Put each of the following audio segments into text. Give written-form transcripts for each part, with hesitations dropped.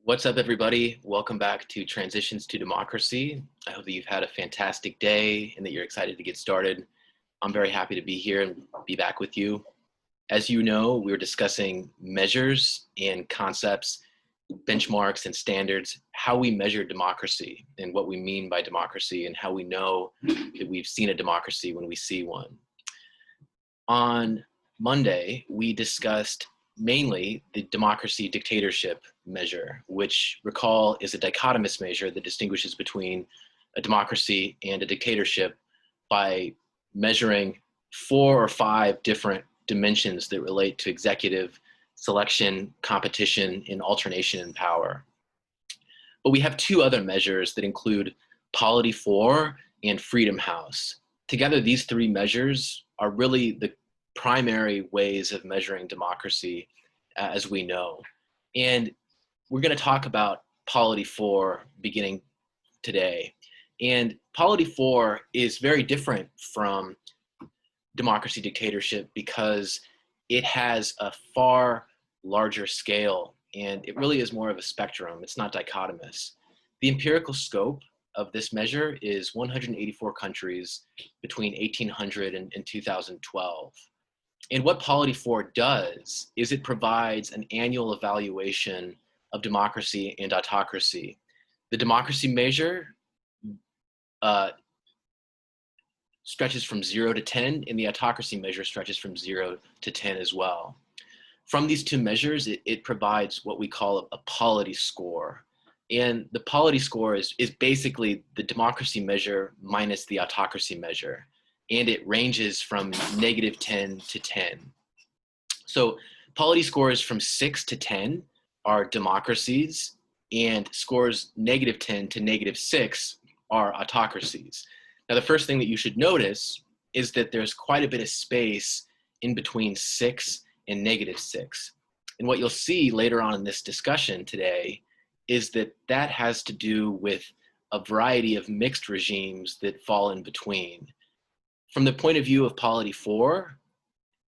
What's up, everybody? Welcome back to Transitions to Democracy. I hope that you've had a fantastic day and that you're excited to get started. I'm very happy to be here and be back with you. As you know, we're discussing measures and concepts, benchmarks and standards, how we measure democracy and what we mean by democracy and how we know that we've seen a democracy when we see one. On Monday, we discussed mainly the democracy dictatorship measure, which, recall, is a dichotomous measure that distinguishes between a democracy and a dictatorship by measuring 4 or 5 different dimensions that relate to executive selection, competition, and alternation in power. But we have 2 other measures that include Polity 4 and Freedom House. Together, these 3 measures are really the primary ways of measuring democracy as we know. And we're going to talk about Polity 4 beginning today. And Polity 4 is very different from democracy dictatorship because it has a far larger scale and it really is more of a spectrum. It's not dichotomous. The empirical scope of this measure is 184 countries between 1800 and 2012. And what Polity 4 does is it provides an annual evaluation of democracy and autocracy. The democracy measure stretches from 0 to 10, and the autocracy measure stretches from 0 to 10 as well. From these 2 measures, it provides what we call a polity score. And the polity score is basically the democracy measure minus the autocracy measure. And it ranges from -10 to 10. So polity scores from 6 to 10 are democracies, and scores -10 to -6 are autocracies. Now, the first thing that you should notice is that there's quite a bit of space in between 6 and -6. And what you'll see later on in this discussion today is that that has to do with a variety of mixed regimes that fall in between. From the point of view of Polity 4,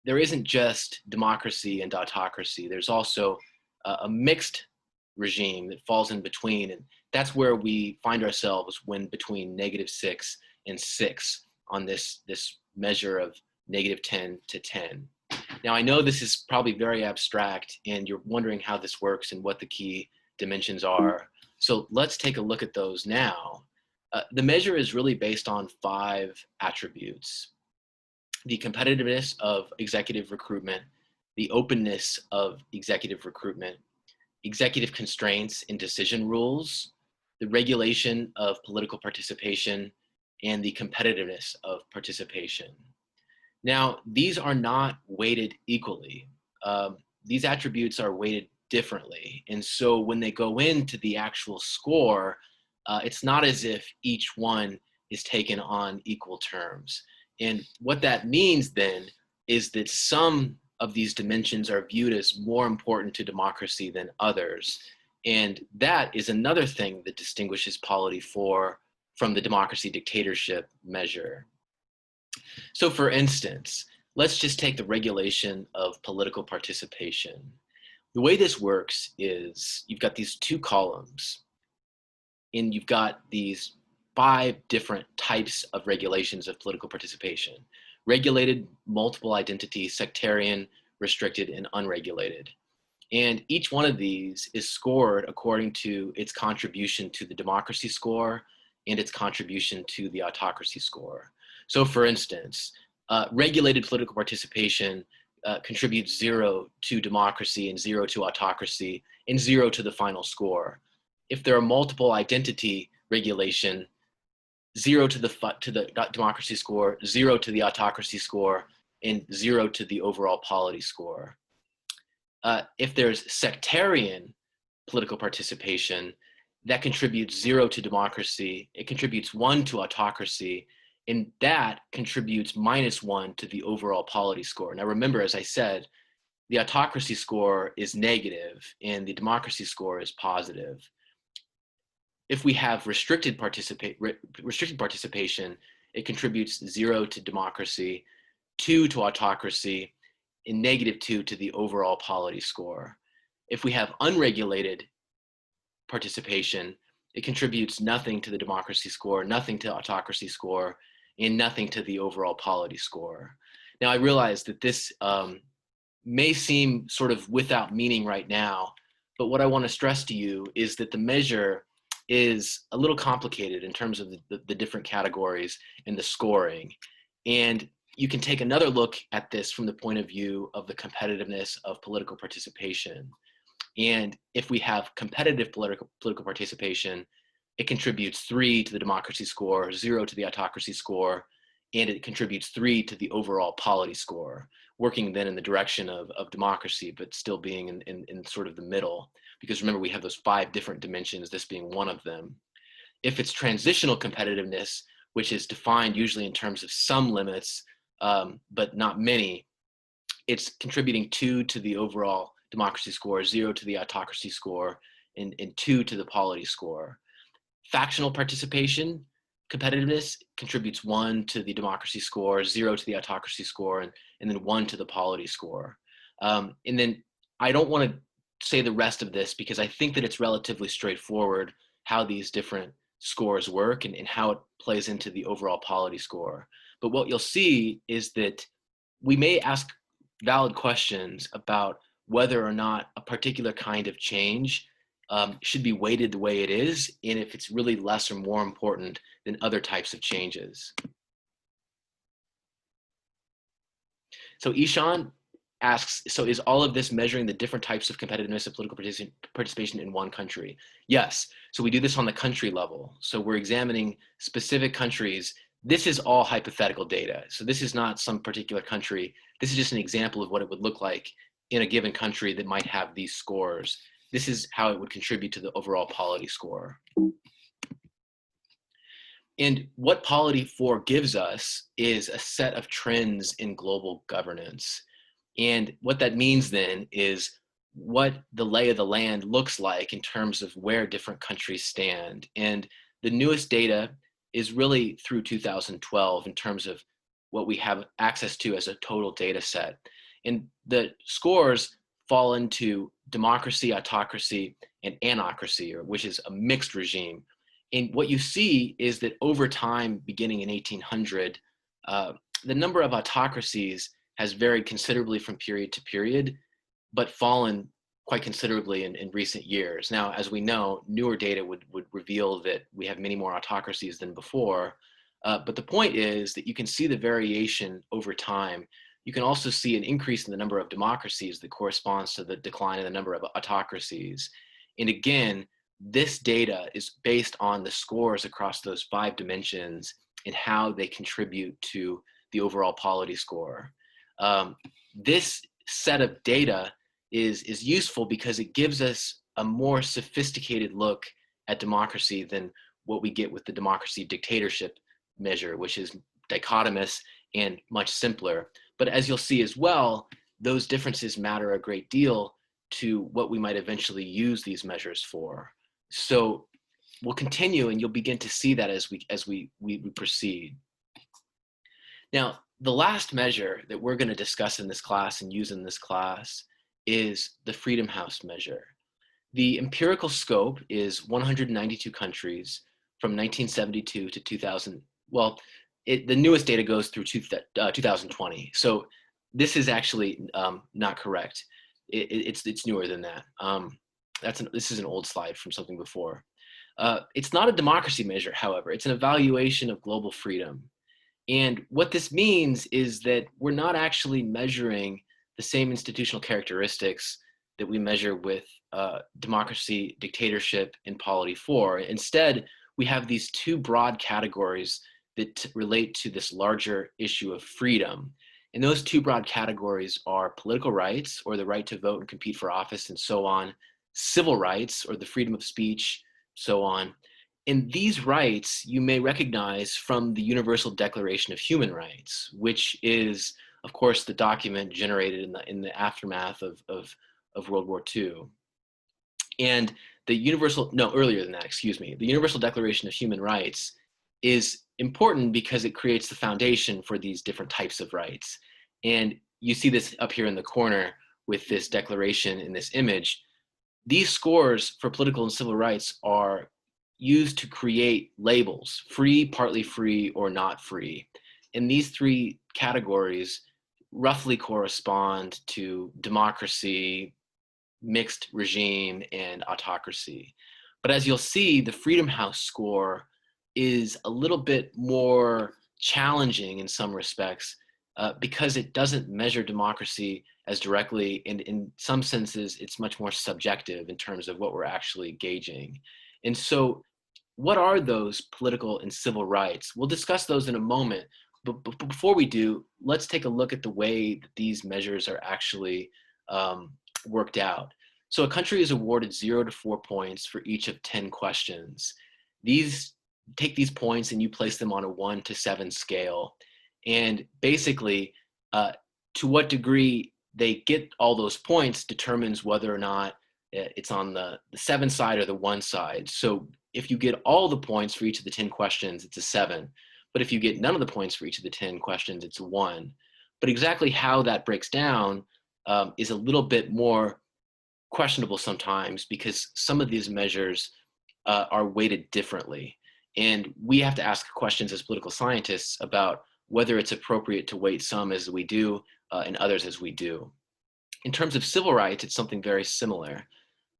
there isn't just democracy and autocracy. There's also a mixed regime that falls in between. And that's where we find ourselves when between -6 and 6 on this measure of -10 to 10. Now, I know this is probably very abstract and you're wondering how this works and what the key dimensions are. So let's take a look at those now. The measure is really based on 5 attributes: the competitiveness of executive recruitment, the openness of executive recruitment, executive constraints and decision rules, the regulation of political participation, and the competitiveness of participation. Now, these are not weighted equally. These attributes are weighted differently. And so when they go into the actual score, it's not as if each one is taken on equal terms. And what that means then is that some of these dimensions are viewed as more important to democracy than others. And that is another thing that distinguishes Polity 4 from the democracy dictatorship measure. So for instance, let's just take the regulation of political participation. The way this works is you've got these 2 columns, and you've got these 5 different types of regulations of political participation: regulated, multiple identity, sectarian, restricted, and unregulated. And each one of these is scored according to its contribution to the democracy score and its contribution to the autocracy score. So for instance, regulated political participation contributes 0 to democracy and 0 to autocracy and 0 to the final score. If there are multiple identity regulation, 0 to the democracy score, 0 to the autocracy score, and 0 to the overall polity score. If there's sectarian political participation, that contributes 0 to democracy, it contributes 1 to autocracy, and that contributes -1 to the overall polity score. Now remember, as I said, the autocracy score is negative and the democracy score is positive. If we have restricted participation, it contributes 0 to democracy, 2 to autocracy, and -2 to the overall polity score. If we have unregulated participation, it contributes nothing to the democracy score, nothing to autocracy score, and nothing to the overall polity score. Now, I realize that this may seem sort of without meaning right now, but what I want to stress to you is that the measure is a little complicated in terms of the different categories and the scoring. And you can take another look at this from the point of view of the competitiveness of political participation. And if we have competitive political participation, it contributes 3 to the democracy score, 0 to the autocracy score, and it contributes 3 to the overall polity score, working then in the direction of democracy, but still being in sort of the middle. Because remember, we have those 5 different dimensions, this being one of them. If it's transitional competitiveness, which is defined usually in terms of some limits, but not many, it's contributing 2 to the overall democracy score, 0 to the autocracy score, and 2 to the polity score. Factional participation competitiveness contributes 1 to the democracy score, 0 to the autocracy score, and then 1 to the polity score. And then I don't want to say the rest of this because I think that it's relatively straightforward how these different scores work and how it plays into the overall polity score. But what you'll see is that we may ask valid questions about whether or not a particular kind of change should be weighted the way it is, and if it's really less or more important than other types of changes. So Ishan asks, so is all of this measuring the different types of competitiveness of political participation in one country? Yes, so we do this on the country level. So we're examining specific countries. This is all hypothetical data. So this is not some particular country. This is just an example of what it would look like in a given country that might have these scores. This is how it would contribute to the overall polity score. And what polity 4 gives us is a set of trends in global governance. And what that means then is what the lay of the land looks like in terms of where different countries stand. And the newest data is really through 2012 in terms of what we have access to as a total data set. And the scores fall into democracy, autocracy, and anocracy, which is a mixed regime. And what you see is that over time, beginning in 1800, the number of autocracies has varied considerably from period to period, but fallen quite considerably in recent years. Now, as we know, newer data would reveal that we have many more autocracies than before. But the point is that you can see the variation over time. You can also see an increase in the number of democracies that corresponds to the decline in the number of autocracies. And again, this data is based on the scores across those 5 dimensions and how they contribute to the overall polity score. This set of data is useful because it gives us a more sophisticated look at democracy than what we get with the democracy dictatorship measure, which is dichotomous and much simpler. But as you'll see as well, those differences matter a great deal to what we might eventually use these measures for. So we'll continue, and you'll begin to see that as we proceed. Now, the last measure that we're going to discuss in this class and use in this class is the Freedom House measure. The empirical scope is 192 countries from 1972 to 2000. Well, the newest data goes through 2020. So this is actually not correct. It's newer than that. This is an old slide from something before. It's not a democracy measure, however. It's an evaluation of global freedom. And what this means is that we're not actually measuring the same institutional characteristics that we measure with democracy, dictatorship, and polity 4. Instead, we have these 2 broad categories that relate to this larger issue of freedom. And those 2 broad categories are political rights, or the right to vote and compete for office and so on, civil rights, or the freedom of speech, so on. And these rights you may recognize from the Universal Declaration of Human Rights, which is, of course, the document generated in the aftermath of World War II. And the earlier than that, excuse me, the Universal Declaration of Human Rights is important because it creates the foundation for these different types of rights. And you see this up here in the corner with this declaration in this image. These scores for political and civil rights are used to create labels: free, partly free, or not free. And these three categories roughly correspond to democracy, mixed regime, and autocracy. But as you'll see, the Freedom House score is a little bit more challenging in some respects because it doesn't measure democracy as directly, and in some senses, it's much more subjective in terms of what we're actually gauging. And so, what are those political and civil rights? We'll discuss those in a moment, but before we do, let's take a look at the way that these measures are actually worked out. So a country is awarded 0 to 4 points for each of 10 questions. These take these points and you place them on a 1 to 7 scale. And basically, to what degree they get all those points determines whether or not it's on the 7 side or the 1 side. So if you get all the points for each of the 10 questions, it's a 7. But if you get none of the points for each of the 10 questions, it's a 1. But exactly how that breaks down is a little bit more questionable sometimes, because some of these measures are weighted differently. And we have to ask questions as political scientists about whether it's appropriate to weight some as we do and others as we do. In terms of civil rights, it's something very similar.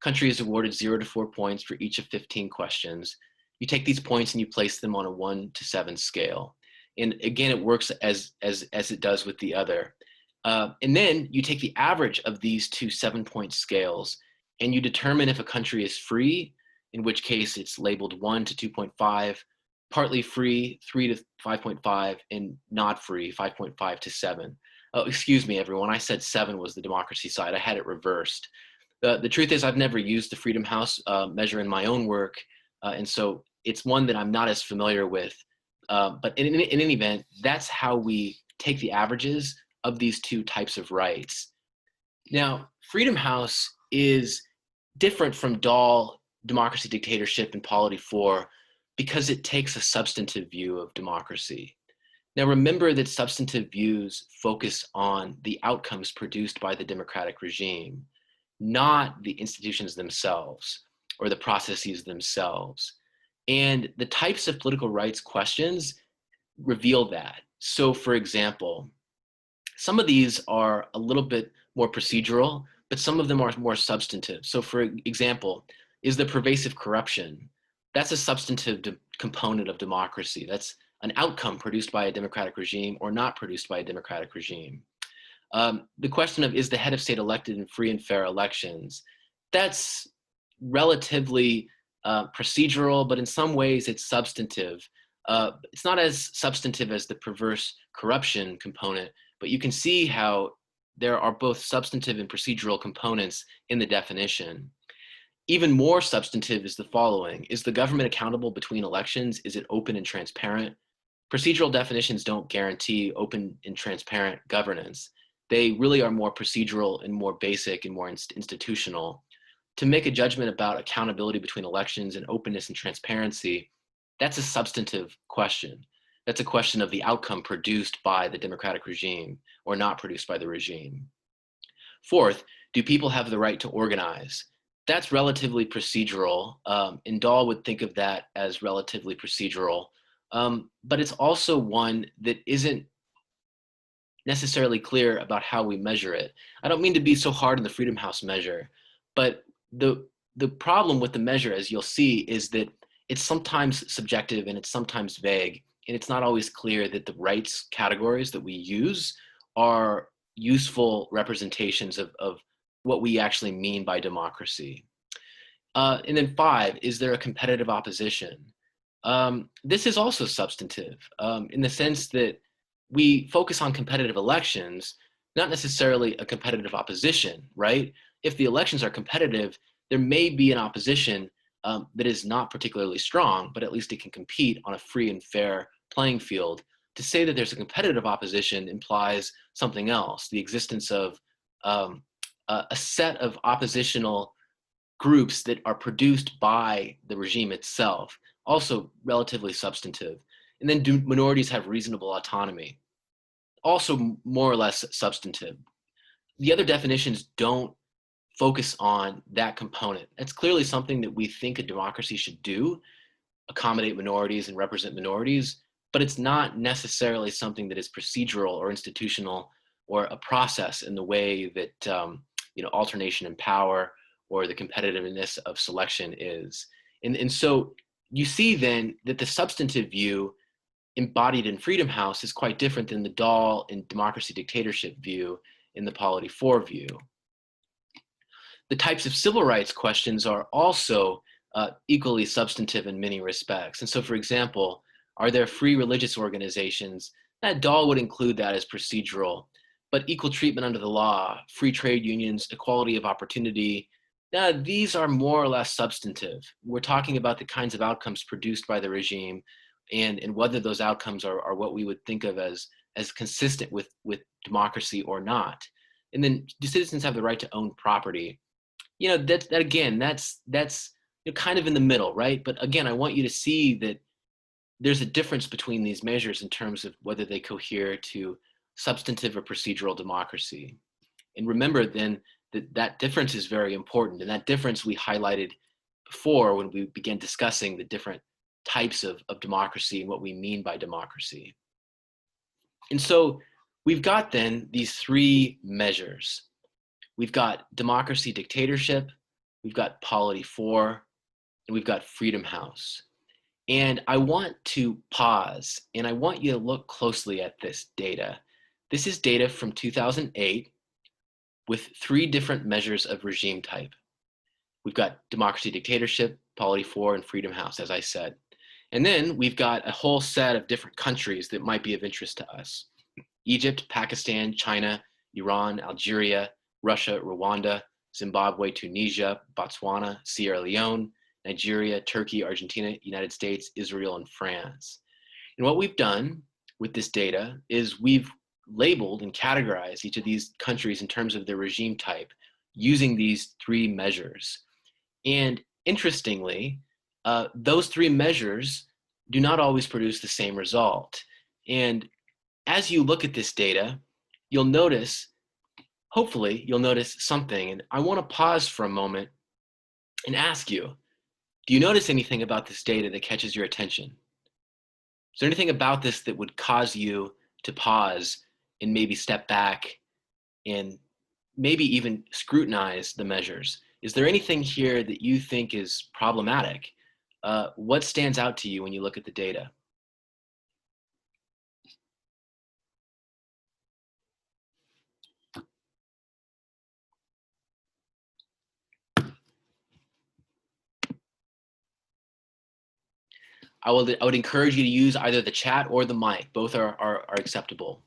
Country is awarded 0 to 4 points for each of 15 questions. You take these points and you place them on a 1 to 7 scale. And again, it works as it does with the other. And then you take the average of these two 7-point scales and you determine if a country is free, in which case it's labeled 1 to 2.5, partly free, 3 to 5.5, and not free, 5.5 to 7. Oh, excuse me, everyone. I said 7 was the democracy side. I had it reversed. The truth is I've never used the Freedom House measure in my own work, and so it's one that I'm not as familiar with. But in any event, that's how we take the averages of these two types of rights. Now, Freedom House is different from DAL, democracy, dictatorship, and polity 4 because it takes a substantive view of democracy. Now, remember that substantive views focus on the outcomes produced by the democratic regime, not the institutions themselves or the processes themselves. And the types of political rights questions reveal that. So, for example, some of these are a little bit more procedural, but some of them are more substantive. So for example, is there pervasive corruption? That's a substantive component of democracy. That's an outcome produced by a democratic regime or not produced by a democratic regime. The question of, is the head of state elected in free and fair elections? That's relatively procedural, but in some ways it's substantive. It's not as substantive as the perverse corruption component, but you can see how there are both substantive and procedural components in the definition. Even more substantive is the following: is the government accountable between elections? Is it open and transparent? Procedural definitions don't guarantee open and transparent governance. They really are more procedural and more basic and more institutional. To make a judgment about accountability between elections and openness and transparency, that's a substantive question. That's a question of the outcome produced by the democratic regime or not produced by the regime. Fourth, do people have the right to organize? That's relatively procedural, and Dahl would think of that as relatively procedural, but it's also one that isn't necessarily clear about how we measure it. I don't mean to be so hard on the Freedom House measure, but the problem with the measure, as you'll see, is that it's sometimes subjective and it's sometimes vague, and it's not always clear that the rights categories that we use are useful representations of what we actually mean by democracy. And then 5, is there a competitive opposition? This is also substantive in the sense that we focus on competitive elections, not necessarily a competitive opposition, right? If the elections are competitive, there may be an opposition that is not particularly strong, but at least it can compete on a free and fair playing field. To say that there's a competitive opposition implies something else: the existence of a set of oppositional groups that are produced by the regime itself, also relatively substantive. And then, do minorities have reasonable autonomy? Also more or less substantive. The other definitions don't focus on that component. That's clearly something that we think a democracy should do, accommodate minorities and represent minorities, but it's not necessarily something that is procedural or institutional or a process in the way that alternation in power or the competitiveness of selection is. And so you see then that the substantive view embodied in Freedom House is quite different than the Dahl and democracy dictatorship view in the Polity 4 view. The types of civil rights questions are also equally substantive in many respects. And so, for example, are there free religious organizations? That Dahl would include that as procedural, but equal treatment under the law, free trade unions, equality of opportunity, these are more or less substantive. We're talking about the kinds of outcomes produced by the regime and whether those outcomes are what we would think of as consistent with democracy or not. And then do citizens have the right to own property? That's kind of in the middle, right? But again, I want you to see that there's a difference between these measures in terms of whether they cohere to substantive or procedural democracy. And remember then that difference is very important. And that difference we highlighted before when we began discussing the different types of democracy and what we mean by democracy. And so we've got then these three measures. We've got democracy dictatorship, we've got Polity 4, and we've got Freedom House. And I want to pause and I want you to look closely at this data. This is data from 2008 with three different measures of regime type. We've got democracy dictatorship, Polity 4, and Freedom House, as I said. And then we've got a whole set of different countries that might be of interest to us. Egypt, Pakistan, China, Iran, Algeria, Russia, Rwanda, Zimbabwe, Tunisia, Botswana, Sierra Leone, Nigeria, Turkey, Argentina, United States, Israel, and France. And what we've done with this data is we've labeled and categorized each of these countries in terms of their regime type using these three measures. And interestingly, those three measures do not always produce the same result. And as you look at this data, you'll notice, hopefully you'll notice something. And I want to pause for a moment and ask you, do you notice anything about this data that catches your attention? Is there anything about this that would cause you to pause and maybe step back and maybe even scrutinize the measures? Is there anything here that you think is problematic? What stands out to you when you look at the data? I would encourage you to use either the chat or the mic. Both are acceptable.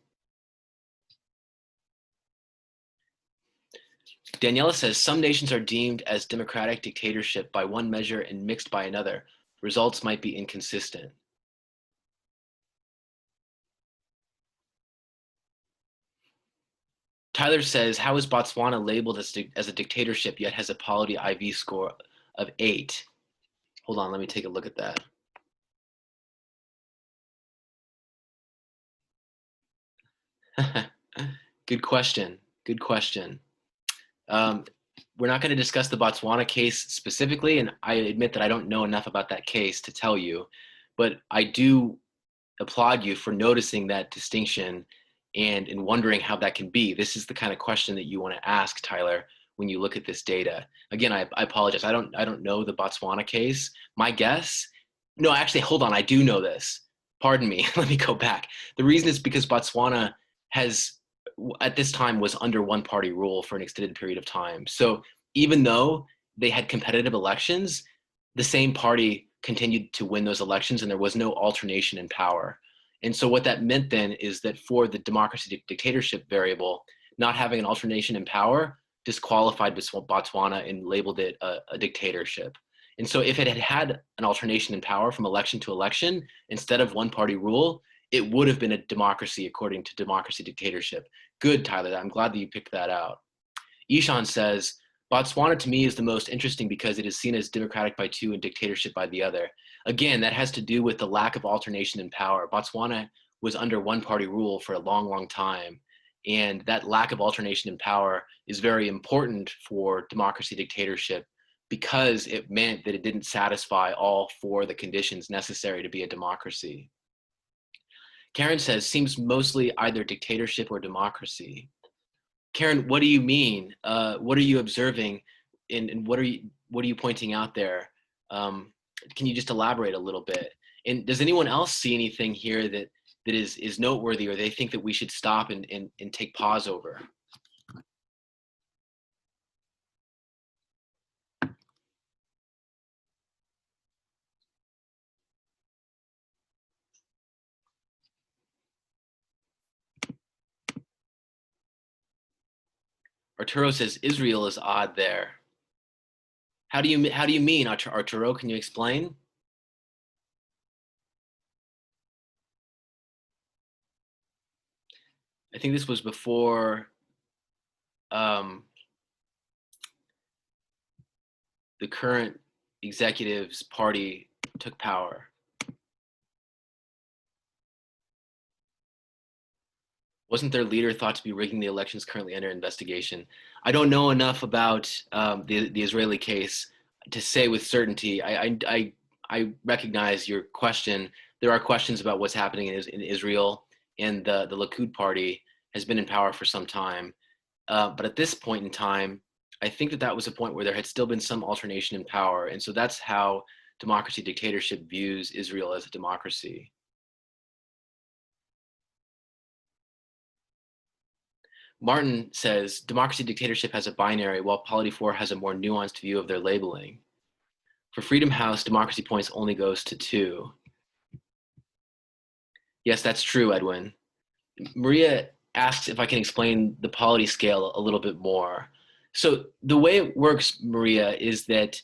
Daniela says, some nations are deemed as democratic dictatorship by one measure and mixed by another. Results might be inconsistent. Tyler says, how is Botswana labeled as a dictatorship yet has a Polity IV score of 8? Hold on, let me take a look at that. Good question. Good question. We're not going to discuss the Botswana case specifically, and I admit that I don't know enough about that case to tell you, but I do applaud you for noticing that distinction and wondering how that can be. This is the kind of question that you want to ask, Tyler, when you look at this data. Again, I apologize. I don't know the Botswana case. My guess, no, actually, hold on. I do know this. Pardon me. Let me go back. The reason is because Botswana has, at this time, was under one-party rule for an extended period of time. So even though they had competitive elections, the same party continued to win those elections and there was no alternation in power. And so what that meant then is that for the democracy dictatorship variable, not having an alternation in power disqualified Botswana and labeled it a dictatorship. And so if it had had an alternation in power from election to election, instead of one-party rule, it would have been a democracy according to democracy dictatorship. Good, Tyler. I'm glad that you picked that out. Ishan says, Botswana to me is the most interesting because it is seen as democratic by two and dictatorship by the other. Again, that has to do with the lack of alternation in power. Botswana was under one-party rule for a long, long time. And that lack of alternation in power is very important for democracy dictatorship because it meant that it didn't satisfy all four of the conditions necessary to be a democracy. Karen says, seems mostly either dictatorship or democracy. Karen, what do you mean? What are you observing, and what are you pointing out there? Can you just elaborate a little bit? And does anyone else see anything here that is noteworthy, or they think that we should stop and take pause over? Arturo says Israel is odd there. How do you mean, Arturo? Can you explain? I think this was before the current executives party took power. Wasn't their leader thought to be rigging the elections currently under investigation? I don't know enough about the Israeli case to say with certainty. I recognize your question. There are questions about what's happening in Israel, and the Likud party has been in power for some time. But at this point in time, I think that was a point where there had still been some alternation in power. And so that's how democracy dictatorship views Israel as a democracy. Martin says, democracy dictatorship has a binary, while Polity 4 has a more nuanced view of their labeling. For Freedom House, democracy points only goes to 2. Yes, that's true, Edwin. Maria asks if I can explain the Polity scale a little bit more. So the way it works, Maria, is that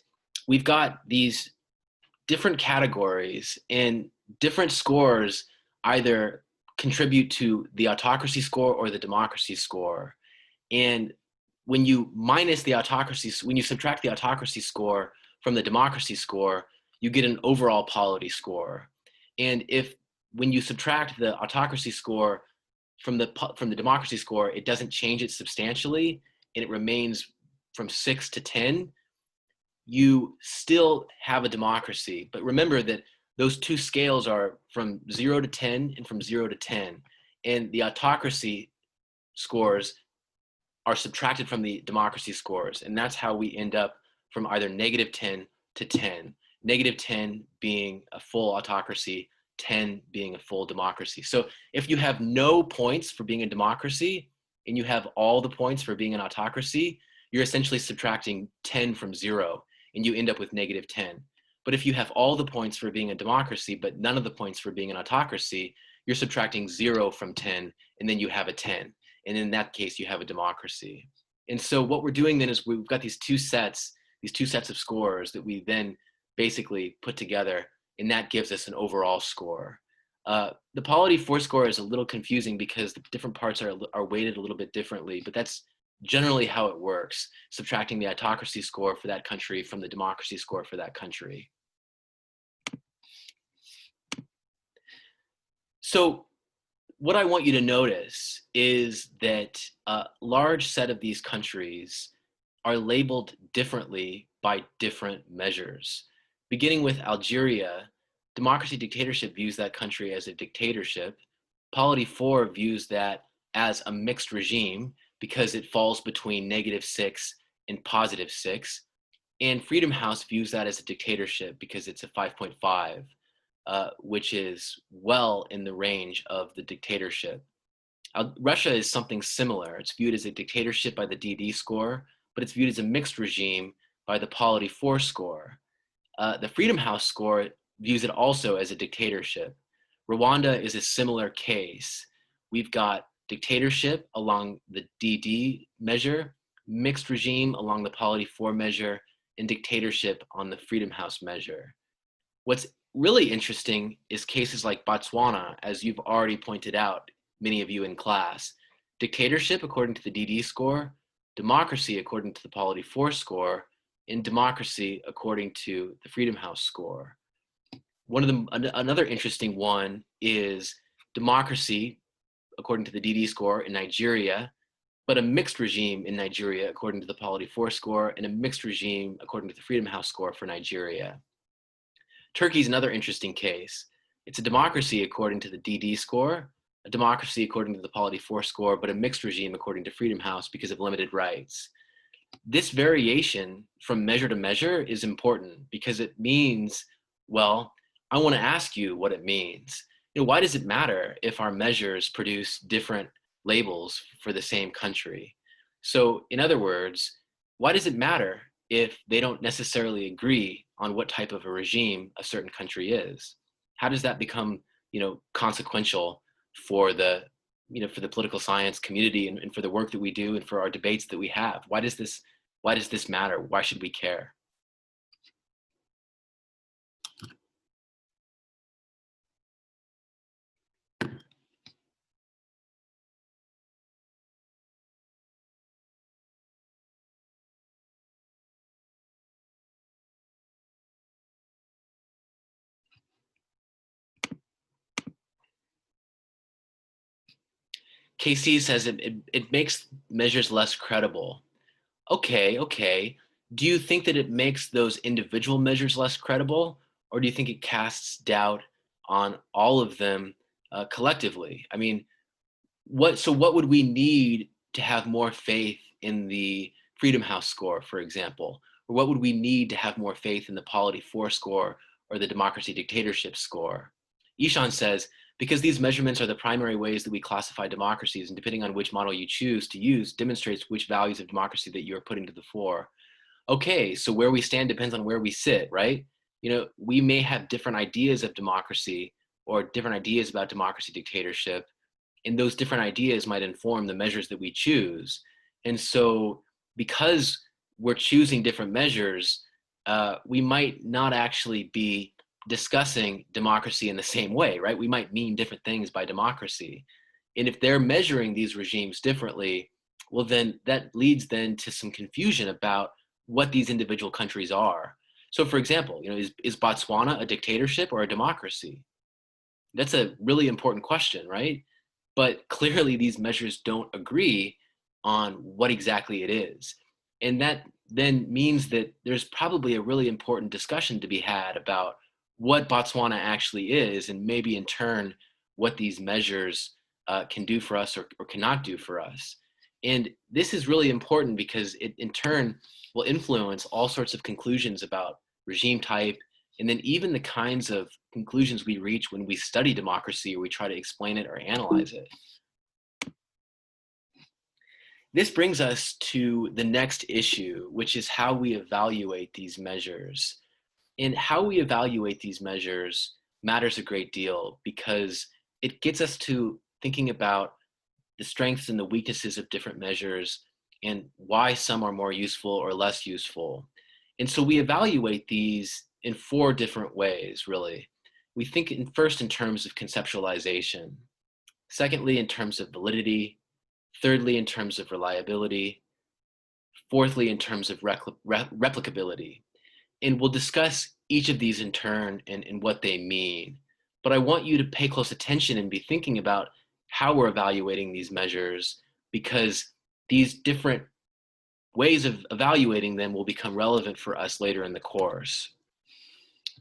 we've got these different categories, and different scores either contribute to the autocracy score or the democracy score. And when you minus the autocracy, when you subtract the autocracy score from the democracy score, you get an overall polity score. And when you subtract the autocracy score from the democracy score, it doesn't change it substantially, and it remains from 6 to 10, you still have a democracy. But remember that those two scales are from 0 to 10 and from 0 to 10. And the autocracy scores are subtracted from the democracy scores. And that's how we end up from either -10 to 10. -10 being a full autocracy, 10 being a full democracy. So if you have no points for being a democracy and you have all the points for being an autocracy, you're essentially subtracting 10 from 0, and you end up with -10. But if you have all the points for being a democracy, but none of the points for being an autocracy, you're subtracting 0 from 10, and then you have a 10. And in that case, you have a democracy. And so what we're doing then is we've got these two sets of scores that we then basically put together, and that gives us an overall score. The Polity 4 score is a little confusing because the different parts are weighted a little bit differently, but that's generally how it works, subtracting the autocracy score for that country from the democracy score for that country. So what I want you to notice is that a large set of these countries are labeled differently by different measures. Beginning with Algeria, democracy dictatorship views that country as a dictatorship. Polity 4 views that as a mixed regime because it falls between -6 and +6. And Freedom House views that as a dictatorship because it's a 5.5, which is well in the range of the dictatorship. Russia is something similar. It's viewed as a dictatorship by the DD score, but it's viewed as a mixed regime by the Polity 4 score. The Freedom House score views it also as a dictatorship. Rwanda is a similar case. We've got dictatorship along the DD measure, mixed regime along the Polity 4 measure, and dictatorship on the Freedom House measure. What's really interesting is cases like Botswana, as you've already pointed out, many of you in class. Dictatorship according to the DD score, democracy according to the Polity 4 score, and democracy according to the Freedom House score. Another interesting one is democracy according to the DD score in Nigeria, but a mixed regime in Nigeria according to the Polity 4 score, and a mixed regime according to the Freedom House score for Nigeria. Turkey is another interesting case. It's a democracy according to the DD score, a democracy according to the Polity 4 score, but a mixed regime according to Freedom House because of limited rights. This variation from measure to measure is important because it means, well, I want to ask you what it means. Why does it matter if our measures produce different labels for the same country? So in other words, why does it matter if they don't necessarily agree on what type of a regime a certain country is? How does that become, consequential for the, for the political science community and for the work that we do and for our debates that we have? Why does this matter? Why should we care? KC says it makes measures less credible. Okay. Do you think that it makes those individual measures less credible, or do you think it casts doubt on all of them collectively? I mean, what would we need to have more faith in the Freedom House score, for example? Or what would we need to have more faith in the Polity 4 score or the Democracy Dictatorship score? Ishan says, because these measurements are the primary ways that we classify democracies, and depending on which model you choose to use demonstrates which values of democracy that you're putting to the fore. Okay, so where we stand depends on where we sit, right? We may have different ideas of democracy or different ideas about democracy dictatorship, and those different ideas might inform the measures that we choose. And so because we're choosing different measures, we might not actually be discussing democracy in the same way, right? We might mean different things by democracy. And if they're measuring these regimes differently, well, then that leads then to some confusion about what these individual countries are. So for example, is Botswana a dictatorship or a democracy? That's a really important question, right? But clearly these measures don't agree on what exactly it is. And that then means that there's probably a really important discussion to be had about what Botswana actually is, and maybe in turn, what these measures can do for us or cannot do for us. And this is really important because it in turn will influence all sorts of conclusions about regime type, and then even the kinds of conclusions we reach when we study democracy or we try to explain it or analyze it. This brings us to the next issue, which is how we evaluate these measures. And how we evaluate these measures matters a great deal because it gets us to thinking about the strengths and the weaknesses of different measures and why some are more useful or less useful. And so we evaluate these in 4 different ways, really. We think first in terms of conceptualization, secondly in terms of validity, thirdly in terms of reliability, fourthly in terms of replicability. And we'll discuss each of these in turn and what they mean. But I want you to pay close attention and be thinking about how we're evaluating these measures, because these different ways of evaluating them will become relevant for us later in the course.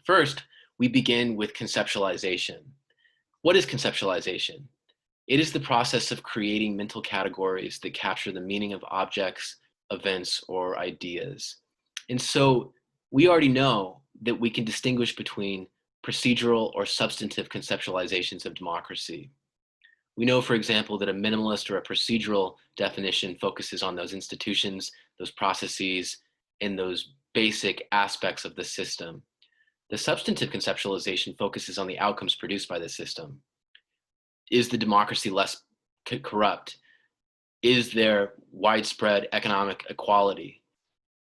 First, we begin with conceptualization. What is conceptualization? It is the process of creating mental categories that capture the meaning of objects, events, or ideas. And so we already know that we can distinguish between procedural or substantive conceptualizations of democracy. We know, for example, that a minimalist or a procedural definition focuses on those institutions, those processes, and those basic aspects of the system. The substantive conceptualization focuses on the outcomes produced by the system. Is the democracy less corrupt? Is there widespread economic equality?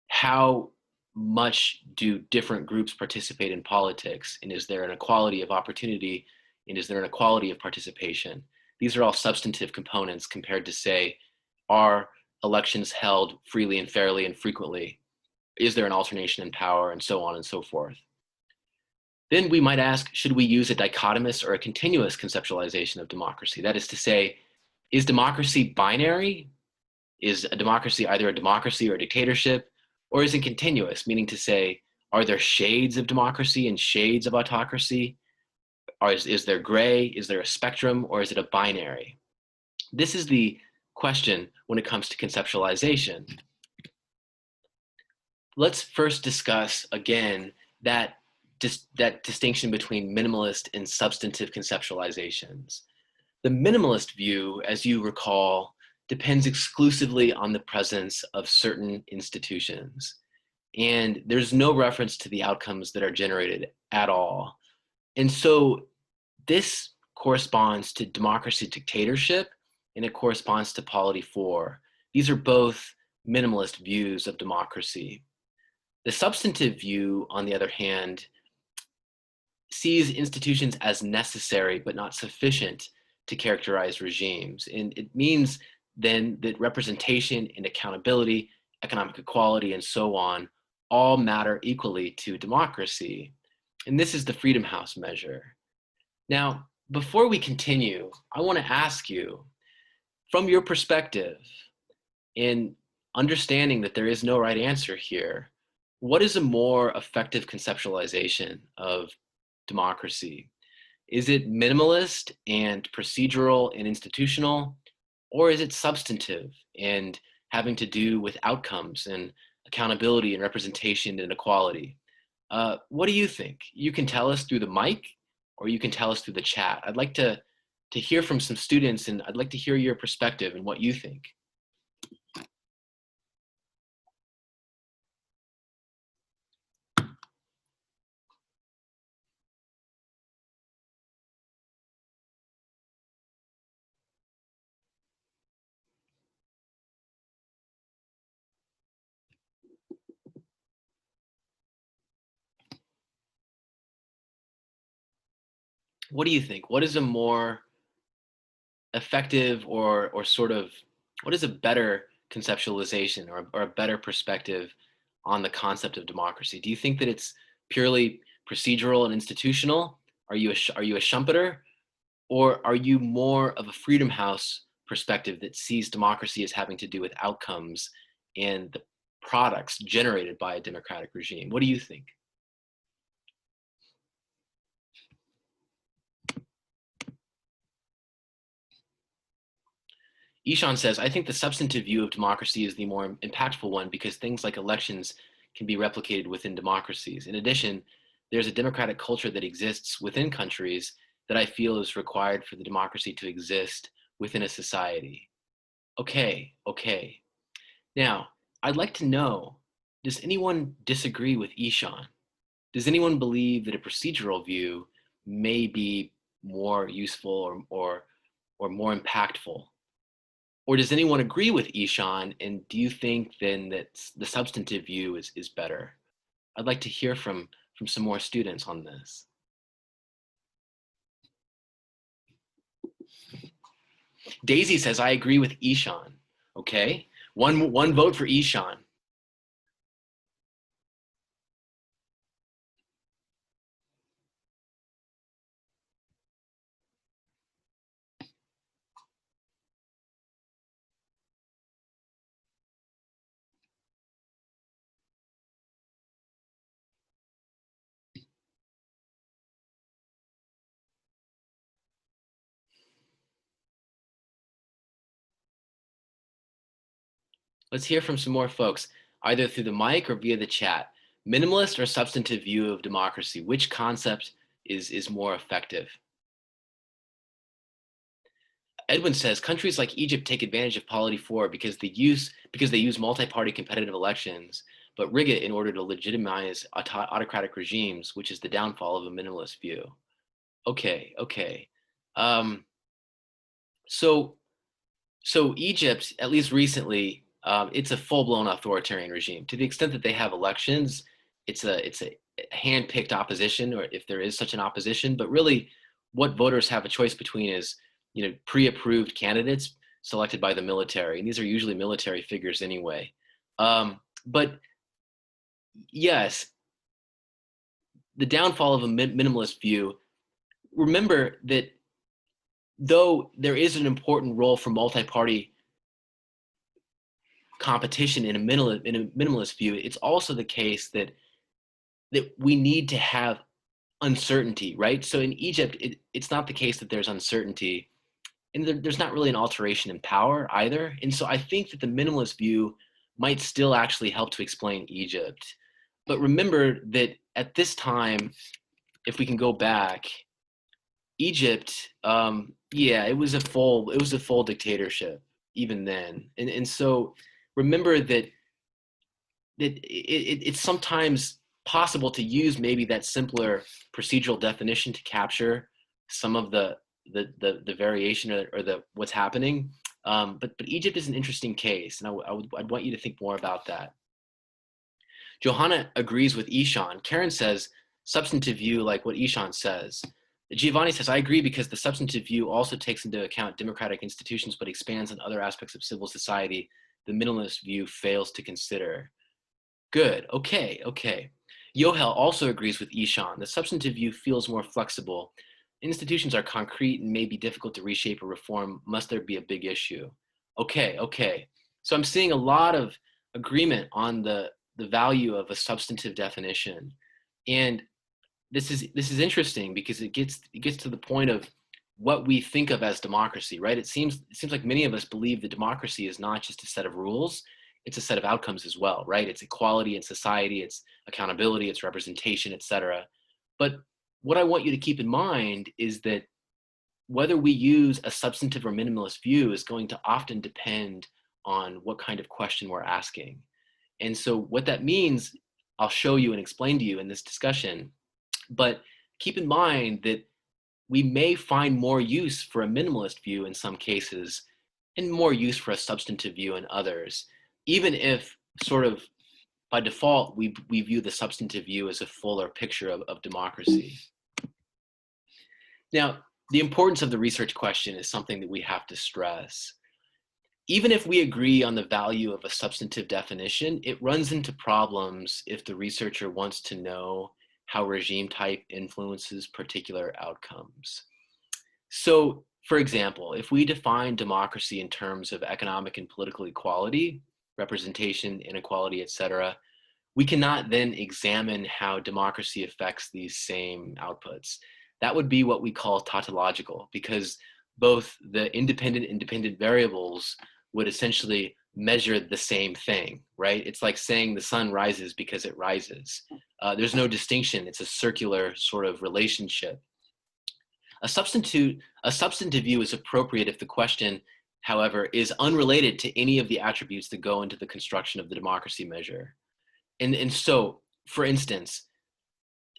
How much do different groups participate in politics? And is there an equality of opportunity? And is there an equality of participation? These are all substantive components compared to, say, are elections held freely and fairly and frequently? Is there an alternation in power, and so on and so forth? Then we might ask, should we use a dichotomous or a continuous conceptualization of democracy? That is to say, Is democracy binary? Is a democracy either a democracy or a dictatorship? Or is it continuous, meaning to say, are there shades of democracy and shades of autocracy? Or is there gray? Is there a spectrum? Or is it a binary? This is the question when it comes to conceptualization. Let's first discuss again that distinction between minimalist and substantive conceptualizations. The minimalist view, as you recall, depends exclusively on the presence of certain institutions. And there's no reference to the outcomes that are generated at all. And so this corresponds to democracy dictatorship, and it corresponds to polity 4. These are both minimalist views of democracy. The substantive view, on the other hand, sees institutions as necessary but not sufficient to characterize regimes. And it means then that representation and accountability, economic equality, and so on all matter equally to democracy. And this is the Freedom House measure. Now, before we continue, I want to ask you, from your perspective, in understanding that there is no right answer here, what is a more effective conceptualization of democracy? Is it minimalist and procedural and institutional, or is it substantive and having to do with outcomes and accountability and representation and equality? What do you think? You can tell us through the mic, or you can tell us through the chat. I'd like to hear from some students, and I'd like to hear your perspective and what you think. What do you think? What is a more effective or sort of, what is a better conceptualization or a better perspective on the concept of democracy? Do you think that it's purely procedural and institutional? Are you a Schumpeter, or are you more of a Freedom House perspective that sees democracy as having to do with outcomes and the products generated by a democratic regime? What do you think? Ishan says, I think the substantive view of democracy is the more impactful one because things like elections can be replicated within democracies. In addition, there's a democratic culture that exists within countries that I feel is required for the democracy to exist within a society. Okay. Now, I'd like to know, does anyone disagree with Ishan? Does anyone believe that a procedural view may be more useful or more impactful? Or does anyone agree with Ishan, and do you think then that the substantive view is better? I'd like to hear from some more students on this. Daisy says, I agree with Ishan. Okay, one vote for Ishan. Let's hear from some more folks, either through the mic or via the chat. Minimalist or substantive view of democracy? Which concept is more effective? Edwin says countries like Egypt take advantage of polity 4 because they use multi-party competitive elections, but rig it in order to legitimize autocratic regimes, which is the downfall of a minimalist view. Okay. So Egypt, at least recently, it's a full-blown authoritarian regime. To the extent that they have elections, it's a hand-picked opposition, or if there is such an opposition. But really, what voters have a choice between is, pre-approved candidates selected by the military, and these are usually military figures anyway. But yes, the downfall of a minimalist view. Remember that though there is an important role for multi-party competition in a minimalist view, it's also the case that we need to have uncertainty, right? So in Egypt, it's not the case that there's uncertainty, and there's not really an alteration in power either. And so I think that the minimalist view might still actually help to explain Egypt. But remember that at this time, if we can go back, Egypt, yeah, it was a full dictatorship even then. And so remember that it's sometimes possible to use maybe that simpler procedural definition to capture some of the variation or the what's happening. But Egypt is an interesting case, and I'd want you to think more about that. Johanna agrees with Ishan. Karen says substantive view, like what Ishan says. Giovanni says, I agree because the substantive view also takes into account democratic institutions but expands on other aspects of civil society the minimalist view fails to consider. Good. Okay. Yohel also agrees with Ishan. The substantive view feels more flexible. Institutions are concrete and may be difficult to reshape or reform. Must there be a big issue? Okay. So I'm seeing a lot of agreement on the value of a substantive definition. And this is interesting because it gets to the point of what we think of as democracy, right? It seems like many of us believe that democracy is not just a set of rules, it's a set of outcomes as well, right? It's equality in society, it's accountability, it's representation, etc. But what I want you to keep in mind is that whether we use a substantive or minimalist view is going to often depend on what kind of question we're asking. And so what that means, I'll show you and explain to you in this discussion, but keep in mind that we may find more use for a minimalist view in some cases and more use for a substantive view in others, even if sort of by default, we view the substantive view as a fuller picture of democracy. Now, the importance of the research question is something that we have to stress. Even if we agree on the value of a substantive definition, it runs into problems if the researcher wants to know how regime type influences particular outcomes. So, for example, if we define democracy in terms of economic and political equality, representation, inequality, etc., we cannot then examine how democracy affects these same outputs. That would be what we call tautological, because both the independent and dependent variables would essentially measure the same thing, right? It's like saying the sun rises because it rises. There's no distinction. It's a circular sort of relationship. A substantive view is appropriate if the question, however, is unrelated to any of the attributes that go into the construction of the democracy measure. And so, for instance,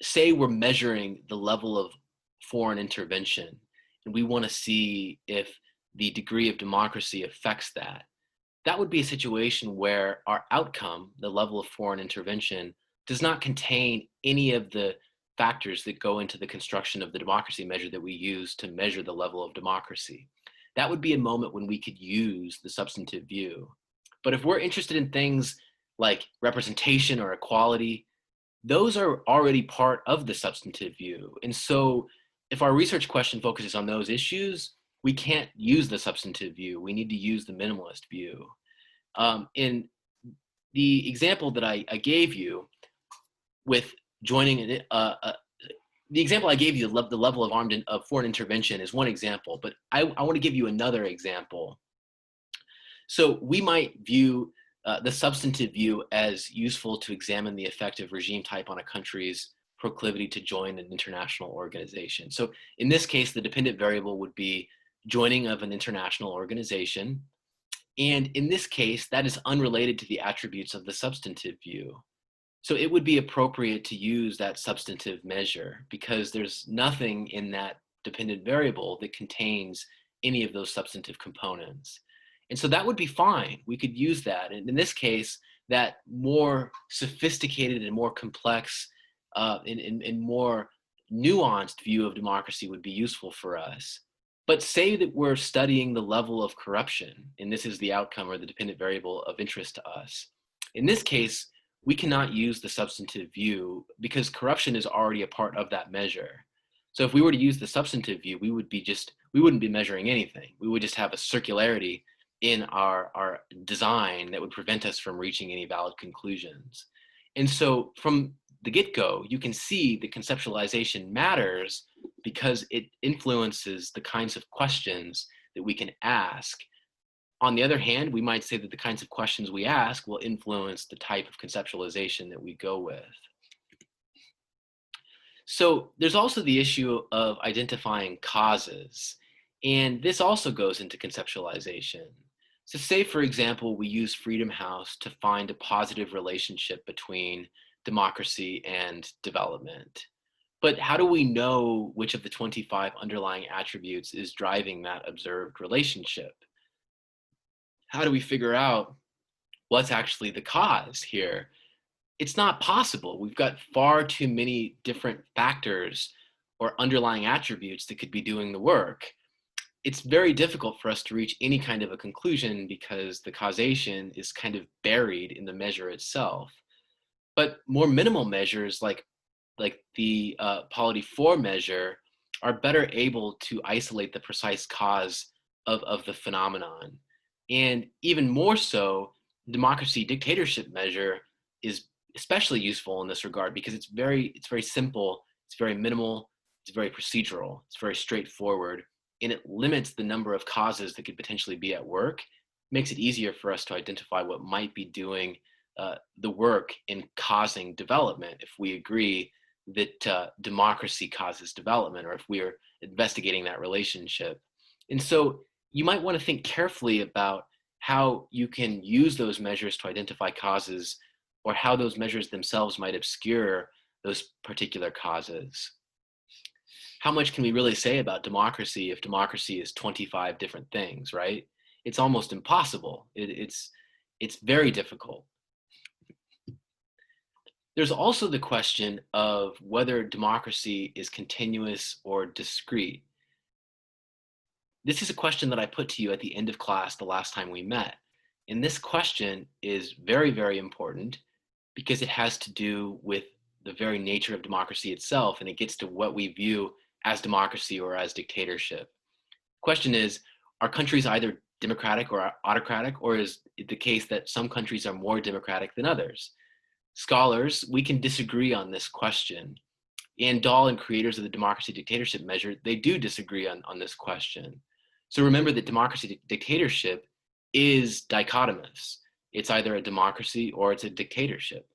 say we're measuring the level of foreign intervention, and we want to see if the degree of democracy affects that. That would be a situation where our outcome, the level of foreign intervention, does not contain any of the factors that go into the construction of the democracy measure that we use to measure the level of democracy. That would be a moment when we could use the substantive view. But if we're interested in things like representation or equality, those are already part of the substantive view. And so if our research question focuses on those issues, we can't use the substantive view. We need to use the minimalist view. In the example that I gave you with joining the example I gave you, the level of foreign intervention is one example, but I want to give you another example. So we might view the substantive view as useful to examine the effect of regime type on a country's proclivity to join an international organization. So in this case, the dependent variable would be joining of an international organization. And in this case, that is unrelated to the attributes of the substantive view. So it would be appropriate to use that substantive measure because there's nothing in that dependent variable that contains any of those substantive components. And so that would be fine. We could use that. And in this case, that more sophisticated and more complex and more nuanced view of democracy would be useful for us. But say that we're studying the level of corruption, and this is the outcome or the dependent variable of interest to us. In this case, we cannot use the substantive view because corruption is already a part of that measure. So if we were to use the substantive view, we wouldn't be measuring anything. We would just have a circularity in our design that would prevent us from reaching any valid conclusions. And so from the get-go, you can see the conceptualization matters because it influences the kinds of questions that we can ask. On the other hand, we might say that the kinds of questions we ask will influence the type of conceptualization that we go with. So there's also the issue of identifying causes, and this also goes into conceptualization. So say, for example, we use Freedom House to find a positive relationship between democracy and development. But how do we know which of the 25 underlying attributes is driving that observed relationship? How do we figure out what's actually the cause here? It's not possible. We've got far too many different factors or underlying attributes that could be doing the work. It's very difficult for us to reach any kind of a conclusion because the causation is kind of buried in the measure itself. But more minimal measures like the POLI 4 measure are better able to isolate the precise cause of the phenomenon. And even more so, democracy dictatorship measure is especially useful in this regard because it's very simple, it's very minimal, it's very procedural, it's very straightforward, and it limits the number of causes that could potentially be at work, makes it easier for us to identify what might be doing the work in causing development if we agree that democracy causes development, or if we are investigating that relationship. And so you might want to think carefully about how you can use those measures to identify causes, or how those measures themselves might obscure those particular causes. How much can we really say about democracy if democracy is 25 different things, right? It's almost impossible. It's very difficult. There's also the question of whether democracy is continuous or discrete. This is a question that I put to you at the end of class the last time we met. And this question is very, very important because it has to do with the very nature of democracy itself, and it gets to what we view as democracy or as dictatorship. The question is, are countries either democratic or autocratic, or is it the case that some countries are more democratic than others? Scholars, we can disagree on this question. And Dahl and creators of the democracy dictatorship measure, they do disagree on this question. So remember that democracy dictatorship is dichotomous. It's either a democracy or it's a dictatorship.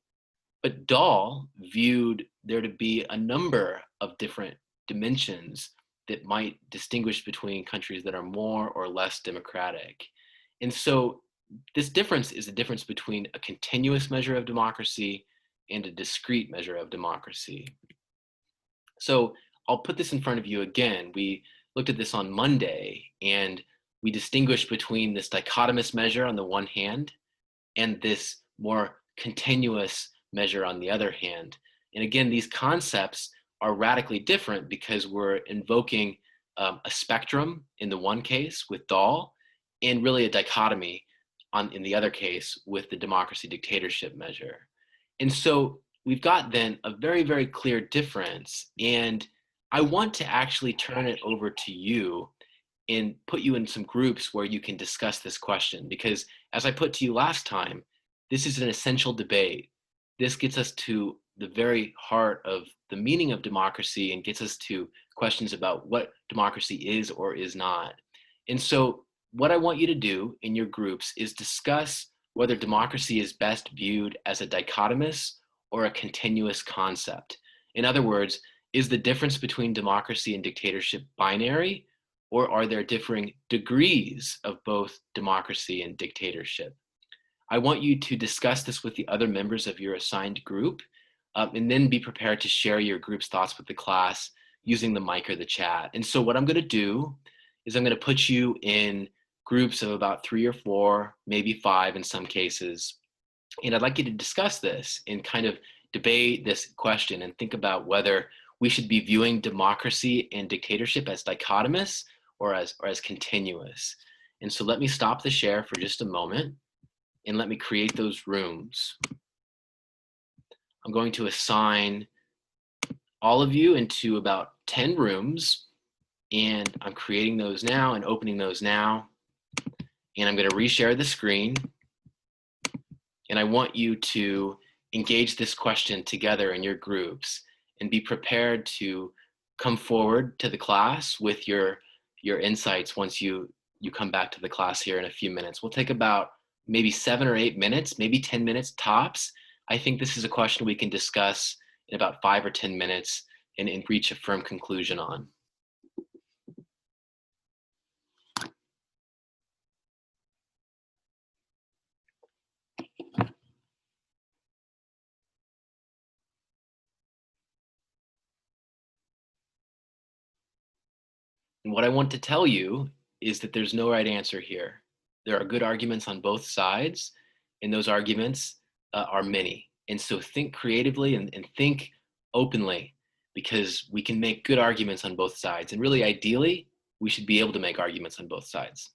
But Dahl viewed there to be a number of different dimensions that might distinguish between countries that are more or less democratic. And so this difference is the difference between a continuous measure of democracy and a discrete measure of democracy. So I'll put this in front of you again. We looked at this on Monday, and we distinguished between this dichotomous measure on the one hand and this more continuous measure on the other hand. And again, these concepts are radically different because we're invoking a spectrum in the one case with Dahl, and really a dichotomy in the other case with the democracy dictatorship measure. And so we've got then a very, very clear difference. And I want to actually turn it over to you and put you in some groups where you can discuss this question, because as I put to you last time, this is an essential debate. This gets us to the very heart of the meaning of democracy and gets us to questions about what democracy is or is not. And so what I want you to do in your groups is discuss whether democracy is best viewed as a dichotomous or a continuous concept. In other words, is the difference between democracy and dictatorship binary, or are there differing degrees of both democracy and dictatorship? I want you to discuss this with the other members of your assigned group, and then be prepared to share your group's thoughts with the class using the mic or the chat. And so what I'm going to do is I'm going to put you in groups of about 3 or 4, maybe 5 in some cases. And I'd like you to discuss this and kind of debate this question and think about whether we should be viewing democracy and dictatorship as dichotomous or as continuous. And so let me stop the share for just a moment and let me create those rooms. I'm going to assign all of you into about 10 rooms, and I'm creating those now and opening those now. And I'm going to reshare the screen. And I want you to engage this question together in your groups and be prepared to come forward to the class with your insights once you come back to the class here in a few minutes. We'll take about maybe 7 or 8 minutes, maybe 10 minutes tops. I think this is a question we can discuss in about 5 or 10 minutes and reach a firm conclusion on. And what I want to tell you is that there's no right answer here. There are good arguments on both sides, and those arguments are many. And so think creatively and think openly, because we can make good arguments on both sides. And really, ideally, we should be able to make arguments on both sides.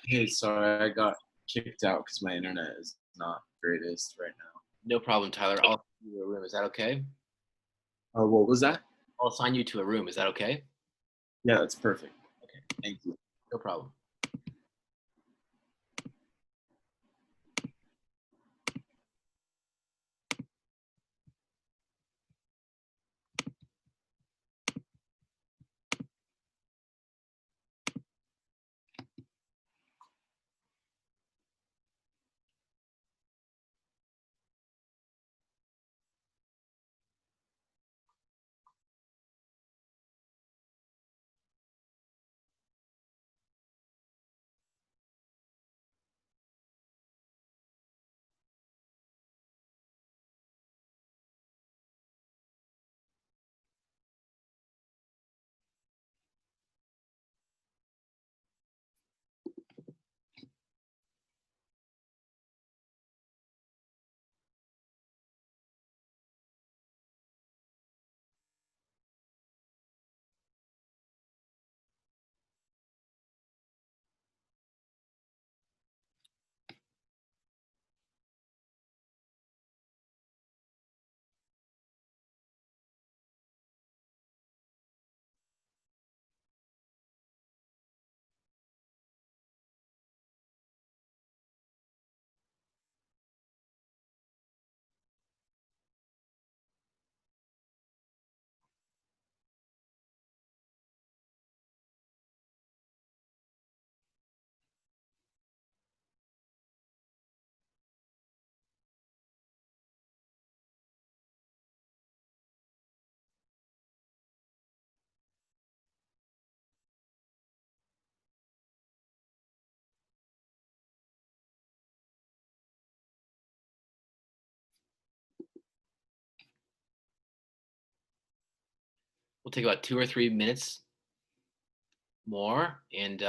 Hey, sorry, I got kicked out because my internet is not greatest right now. No problem, Tyler. I'll assign you to a room. Is that okay? What was that? I'll assign you to a room. Is that okay? Yeah, that's perfect. Okay, Thank you. no problem. We'll take about 2 or 3 minutes more, and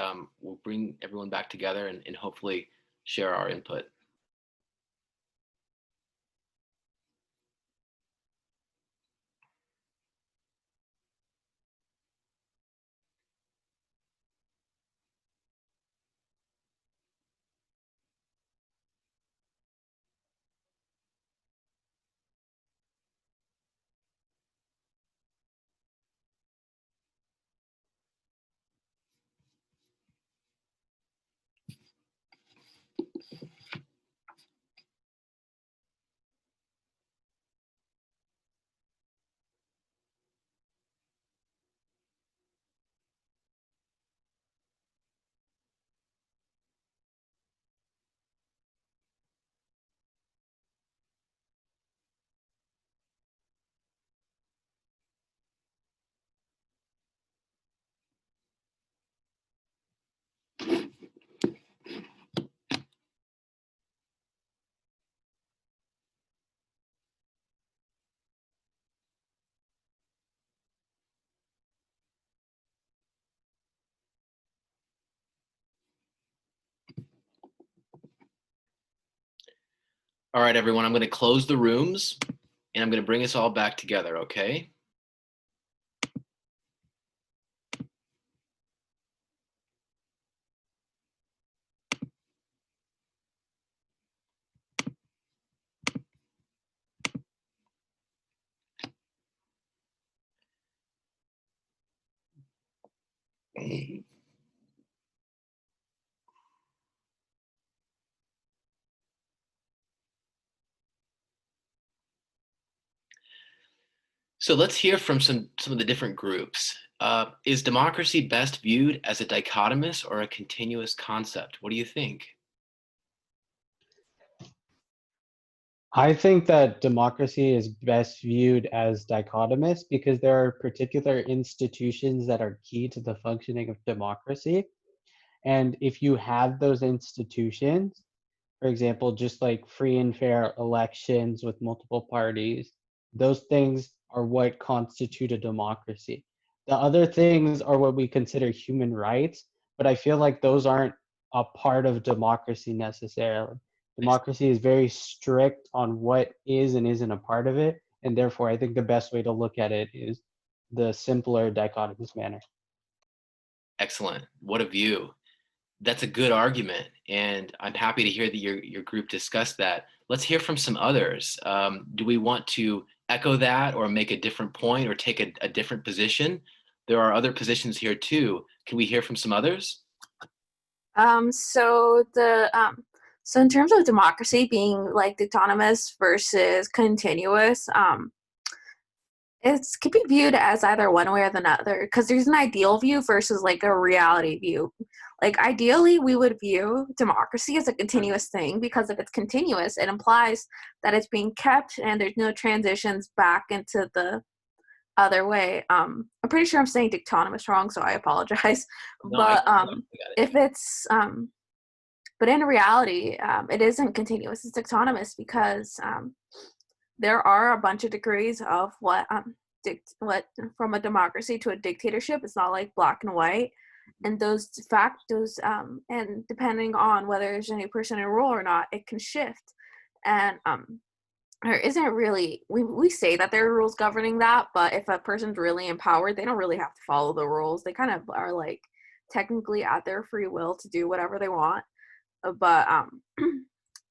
we'll bring everyone back together and hopefully share our input. All right, everyone, I'm going to close the rooms and I'm going to bring us all back together, okay? So let's hear from some of the different groups. Is democracy best viewed as a dichotomous or a continuous concept? What do you think? I think that democracy is best viewed as dichotomous because there are particular institutions that are key to the functioning of democracy. And if you have those institutions, for example, just like free and fair elections with multiple parties, those things are what constitute a democracy. The other things are what we consider human rights, but I feel like those aren't a part of democracy necessarily. Democracy is very strict on what is and isn't a part of it, and therefore I think the best way to look at it is the simpler dichotomous manner. Excellent. What a view. That's a good argument, and I'm happy to hear that your group discussed that. Let's hear from some others. Do we want to echo that or make a different point or take a different position? There are other positions here too. Can we hear from some others? So in terms of democracy being like autonomous versus continuous, it's could be viewed as either one way or the other because there's an ideal view versus like a reality view. Like ideally, we would view democracy as a continuous thing because if it's continuous, it implies that it's being kept and there's no transitions back into the other way. I'm pretty sure I'm saying dictonomous wrong, so I apologize. No, But I got it. if it's but in reality, it isn't continuous. It's autonomous because there are a bunch of degrees of what from a democracy to a dictatorship. It's not like black and white, and those factors and depending on whether there's any person in rule or not, it can shift. And there isn't really we say that there are rules governing that, but if a person's really empowered, they don't really have to follow the rules. They kind of are like technically at their free will to do whatever they want. But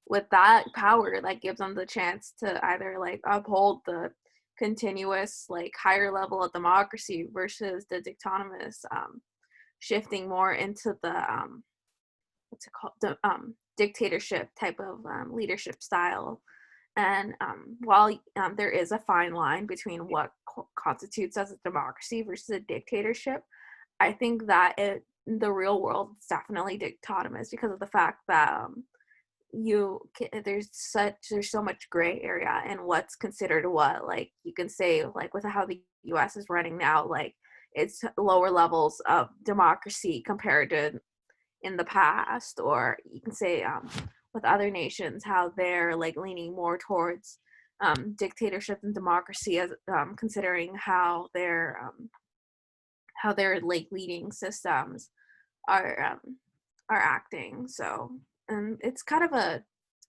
with that power, that gives them the chance to either like uphold the continuous like higher level of democracy versus the dictatomous shifting more into the what's it called, the dictatorship type of leadership style. And while there is a fine line between what constitutes as a democracy versus a dictatorship, I think that the real world is definitely dictatomous because of the fact that there's so much gray area in what's considered what. Like you can say like with how the US is running now, like it's lower levels of democracy compared to in the past, or you can say with other nations how they're like leaning more towards dictatorship and democracy as considering how their like leading systems are acting. So it's kind of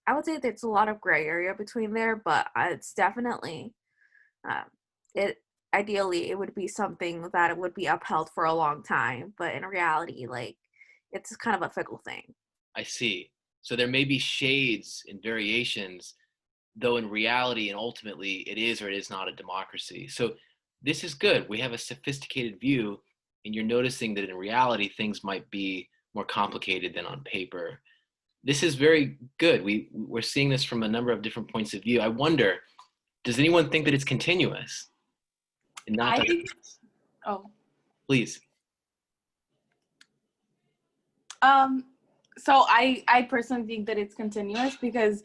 I would say there's a lot of gray area between there, but it's definitely it ideally it would be something that it would be upheld for a long time, but in reality like it's kind of a fickle thing. I see. So there may be shades and variations, though in reality and ultimately it is or it is not a democracy. So this is good. We have a sophisticated view, and you're noticing that in reality things might be more complicated than on paper. This is very good. We're seeing this from a number of different points of view. I wonder, does anyone think that it's continuous? And not I think, oh, please. so I personally think that it's continuous because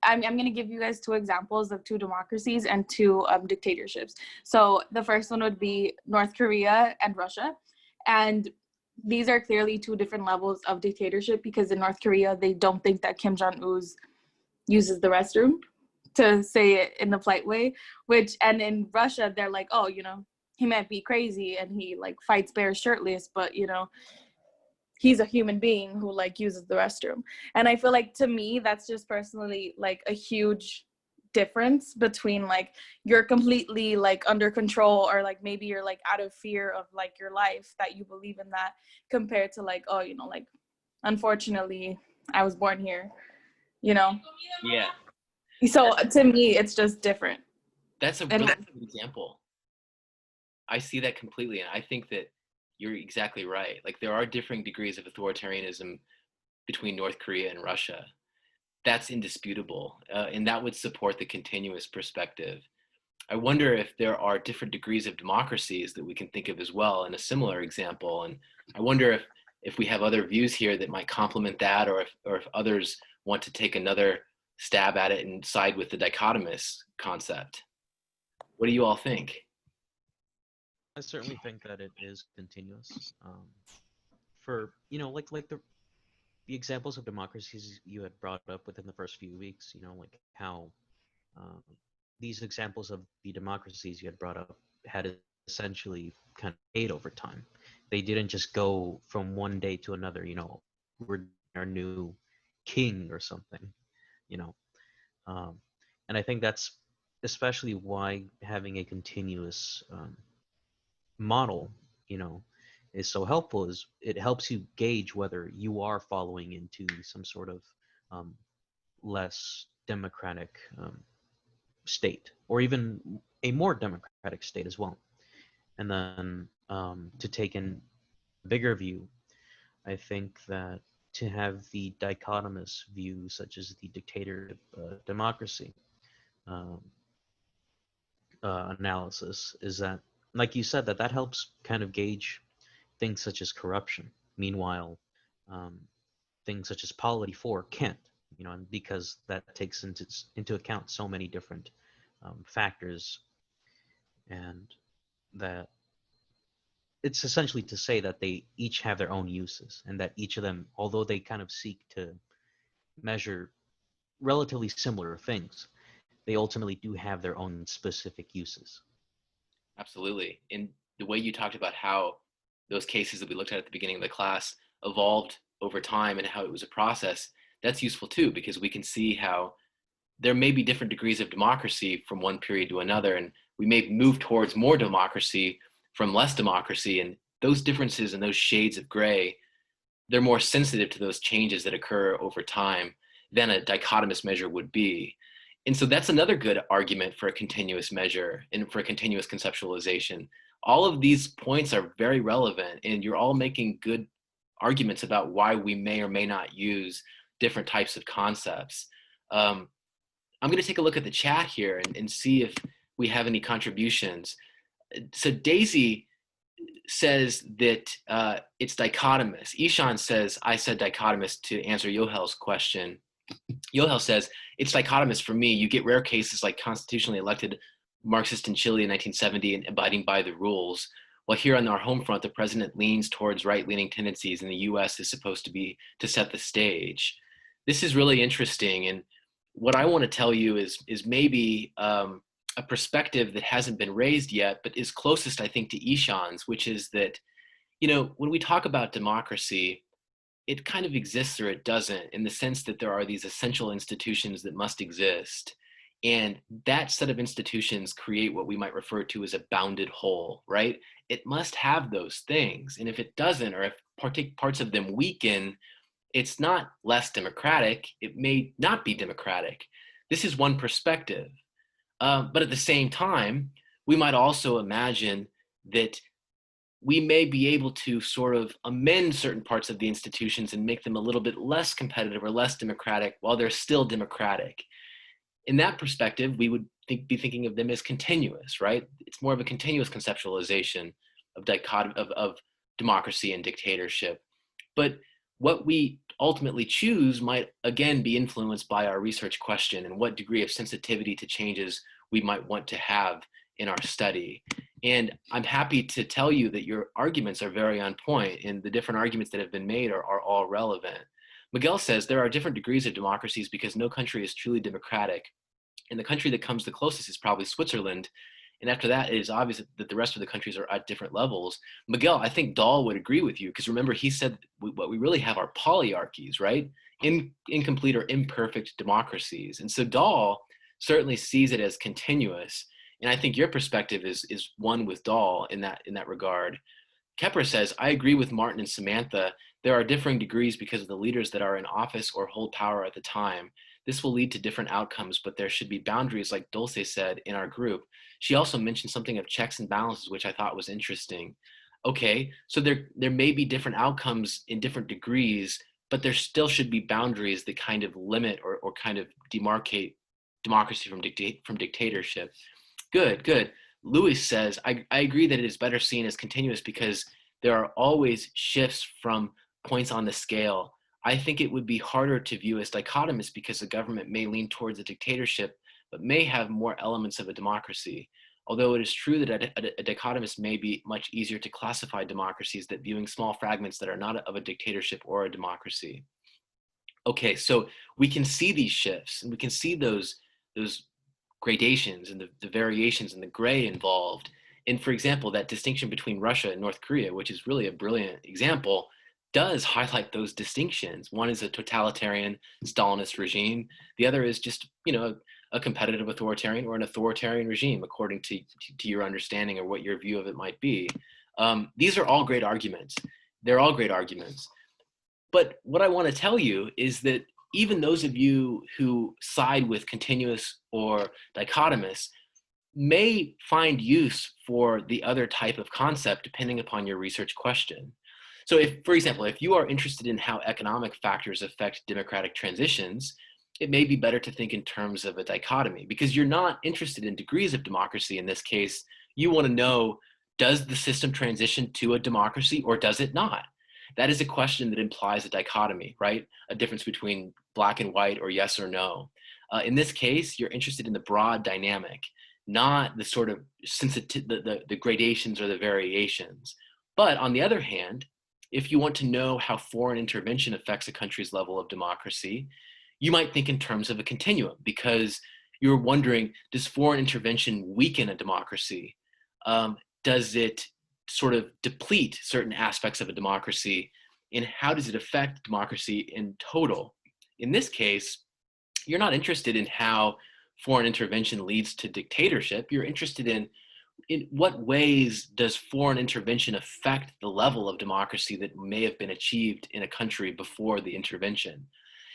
I'm going to give you guys two examples of two democracies and two dictatorships. So the first one would be North Korea and Russia. And these are clearly two different levels of dictatorship, because in North Korea, they don't think that Kim Jong-un uses the restroom, to say it in the polite way, and in Russia, they're like, oh, he might be crazy and he like fights bears shirtless, but he's a human being who like uses the restroom. And I feel like, to me, that's just personally like a huge difference between like you're completely like under control, or like maybe you're like out of fear of like your life that you believe in that, compared to like, oh, like unfortunately I was born here. Yeah. So to me, it's just different. That's a really good example. I see that completely, and I think that you're exactly right. Like, there are differing degrees of authoritarianism between North Korea and Russia. That's indisputable, and that would support the continuous perspective. I wonder if there are different degrees of democracies that we can think of as well in a similar example, and I wonder if we have other views here that might complement that, or if others want to take another stab at it and side with the dichotomous concept. What do you all think? I certainly think that it is continuous. For like the examples of democracies you had brought up within the first few weeks, like how these examples of the democracies you had brought up had essentially kind of fade over time. They didn't just go from one day to another. We're our new king or something. And I think that's especially why having a continuous model, is so helpful. Is it helps you gauge whether you are following into some sort of less democratic state, or even a more democratic state as well. And then to take in a bigger view, I think that to have the dichotomous view, such as the dictator democracy analysis, is that, like you said, that helps kind of gauge things such as corruption. Meanwhile, things such as polity 4 can't, and because that takes into account so many different factors, and that it's essentially to say that they each have their own uses, and that each of them, although they kind of seek to measure relatively similar things, they ultimately do have their own specific uses. Absolutely. And the way you talked about how those cases that we looked at the beginning of the class evolved over time and how it was a process, that's useful too, because we can see how there may be different degrees of democracy from one period to another, and we may move towards more democracy from less democracy, and those differences and those shades of gray, they're more sensitive to those changes that occur over time than a dichotomous measure would be. And so that's another good argument for a continuous measure and for a continuous conceptualization. All of these points are very relevant, and you're all making good arguments about why we may or may not use different types of concepts. I'm going to take a look at the chat here and see if we have any contributions. So Daisy says that it's dichotomous. Ishan says, I said dichotomous to answer Yohel's question. Yohel says, it's dichotomous for me. You get rare cases like constitutionally elected Marxist in Chile in 1970 and abiding by the rules. While here on our home front, the president leans towards right-leaning tendencies, and the US is supposed to be to set the stage. This is really interesting. And what I want to tell you is maybe a perspective that hasn't been raised yet, but is closest, I think, to Ishan's, which is that, when we talk about democracy, it kind of exists or it doesn't, in the sense that there are these essential institutions that must exist. And that set of institutions create what we might refer to as a bounded whole, right? It must have those things. And if it doesn't, or if parts of them weaken, it's not less democratic. It may not be democratic. This is one perspective. But at the same time, we might also imagine that we may be able to sort of amend certain parts of the institutions and make them a little bit less competitive or less democratic while they're still democratic. In that perspective, we would be thinking of them as continuous, right? It's more of a continuous conceptualization of democracy and dictatorship. But what we ultimately choose might again be influenced by our research question and what degree of sensitivity to changes we might want to have in our study. And I'm happy to tell you that your arguments are very on point, and the different arguments that have been made are all relevant. Miguel says there are different degrees of democracies because no country is truly democratic. And the country that comes the closest is probably Switzerland. And after that, it is obvious that the rest of the countries are at different levels. Miguel, I think Dahl would agree with you, because remember, he said what we really have are polyarchies, right? Incomplete or imperfect democracies. And so Dahl certainly sees it as continuous. And I think your perspective is one with Dahl in that regard. Kepper says, I agree with Martin and Samantha. There are differing degrees because of the leaders that are in office or hold power at the time. This will lead to different outcomes, but there should be boundaries, like Dulce said in our group. She also mentioned something of checks and balances, which I thought was interesting. Okay, so there may be different outcomes in different degrees, but there still should be boundaries that kind of limit or kind of demarcate democracy from dictatorship. Good. Lewis says, I agree that it is better seen as continuous because there are always shifts from points on the scale. I think it would be harder to view as dichotomous because the government may lean towards a dictatorship, but may have more elements of a democracy. Although it is true that a dichotomous may be much easier to classify democracies than viewing small fragments that are not of a dictatorship or a democracy. Okay, so we can see these shifts, and we can see those gradations and the variations and the gray involved. And for example, that distinction between Russia and North Korea, which is really a brilliant example, does highlight those distinctions. One is a totalitarian Stalinist regime. The other is just, a competitive authoritarian or an authoritarian regime, according to your understanding or what your view of it might be. These are all great arguments. They're all great arguments. But what I want to tell you is that even those of you who side with continuous or dichotomous may find use for the other type of concept depending upon your research question. So if, for example, if you are interested in how economic factors affect democratic transitions, it may be better to think in terms of a dichotomy, because you're not interested in degrees of democracy in this case. You want to know, does the system transition to a democracy or does it not? That is a question that implies a dichotomy, right? A difference between black and white or yes or no. In this case, you're interested in the broad dynamic, not the sort of the gradations or the variations. But on the other hand, if you want to know how foreign intervention affects a country's level of democracy, you might think in terms of a continuum, because you're wondering, does foreign intervention weaken a democracy? Does it sort of deplete certain aspects of a democracy? And how does it affect democracy in total? In this case, you're not interested in how foreign intervention leads to dictatorship. You're interested in what ways does foreign intervention affect the level of democracy that may have been achieved in a country before the intervention.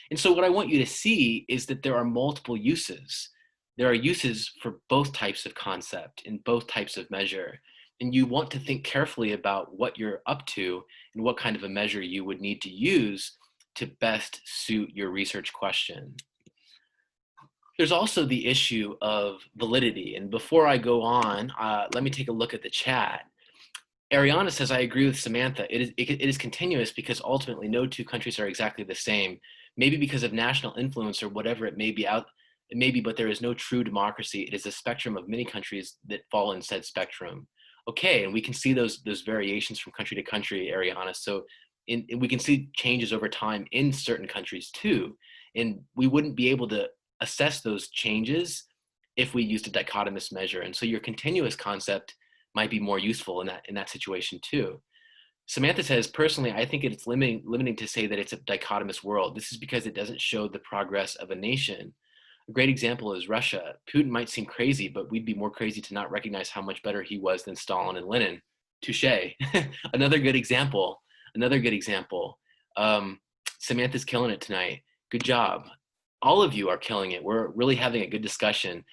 And so what I want you to see is that there are multiple uses. There are uses for both types of concept and both types of measure. And you want to think carefully about what you're up to and what kind of a measure you would need to use to best suit your research question. There's also the issue of validity. And before I go on, let me take a look at the chat. Ariana says, I agree with Samantha. It is continuous because ultimately no two countries are exactly the same. Maybe because of national influence or whatever it may be, but there is no true democracy. It is a spectrum of many countries that fall in said spectrum. Okay, and we can see those variations from country to country, Ariana. So we can see changes over time in certain countries too. And we wouldn't be able to assess those changes if we used a dichotomous measure. And so your continuous concept might be more useful in that situation too. Samantha says, personally, I think it's limiting to say that it's a dichotomous world. This is because it doesn't show the progress of a nation. A great example is Russia. Putin might seem crazy, but we'd be more crazy to not recognize how much better he was than Stalin and Lenin. Touche. Another good example. Samantha's killing it tonight. Good job. All of you are killing it. We're really having a good discussion.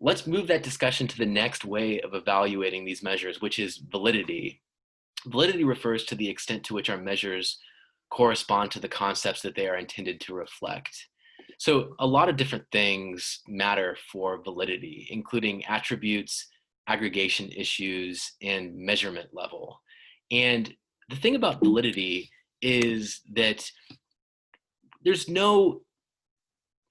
Let's move that discussion to the next way of evaluating these measures, which is validity. Validity refers to the extent to which our measures correspond to the concepts that they are intended to reflect. So a lot of different things matter for validity, including attributes, aggregation issues, and measurement level. And the thing about validity is that there's no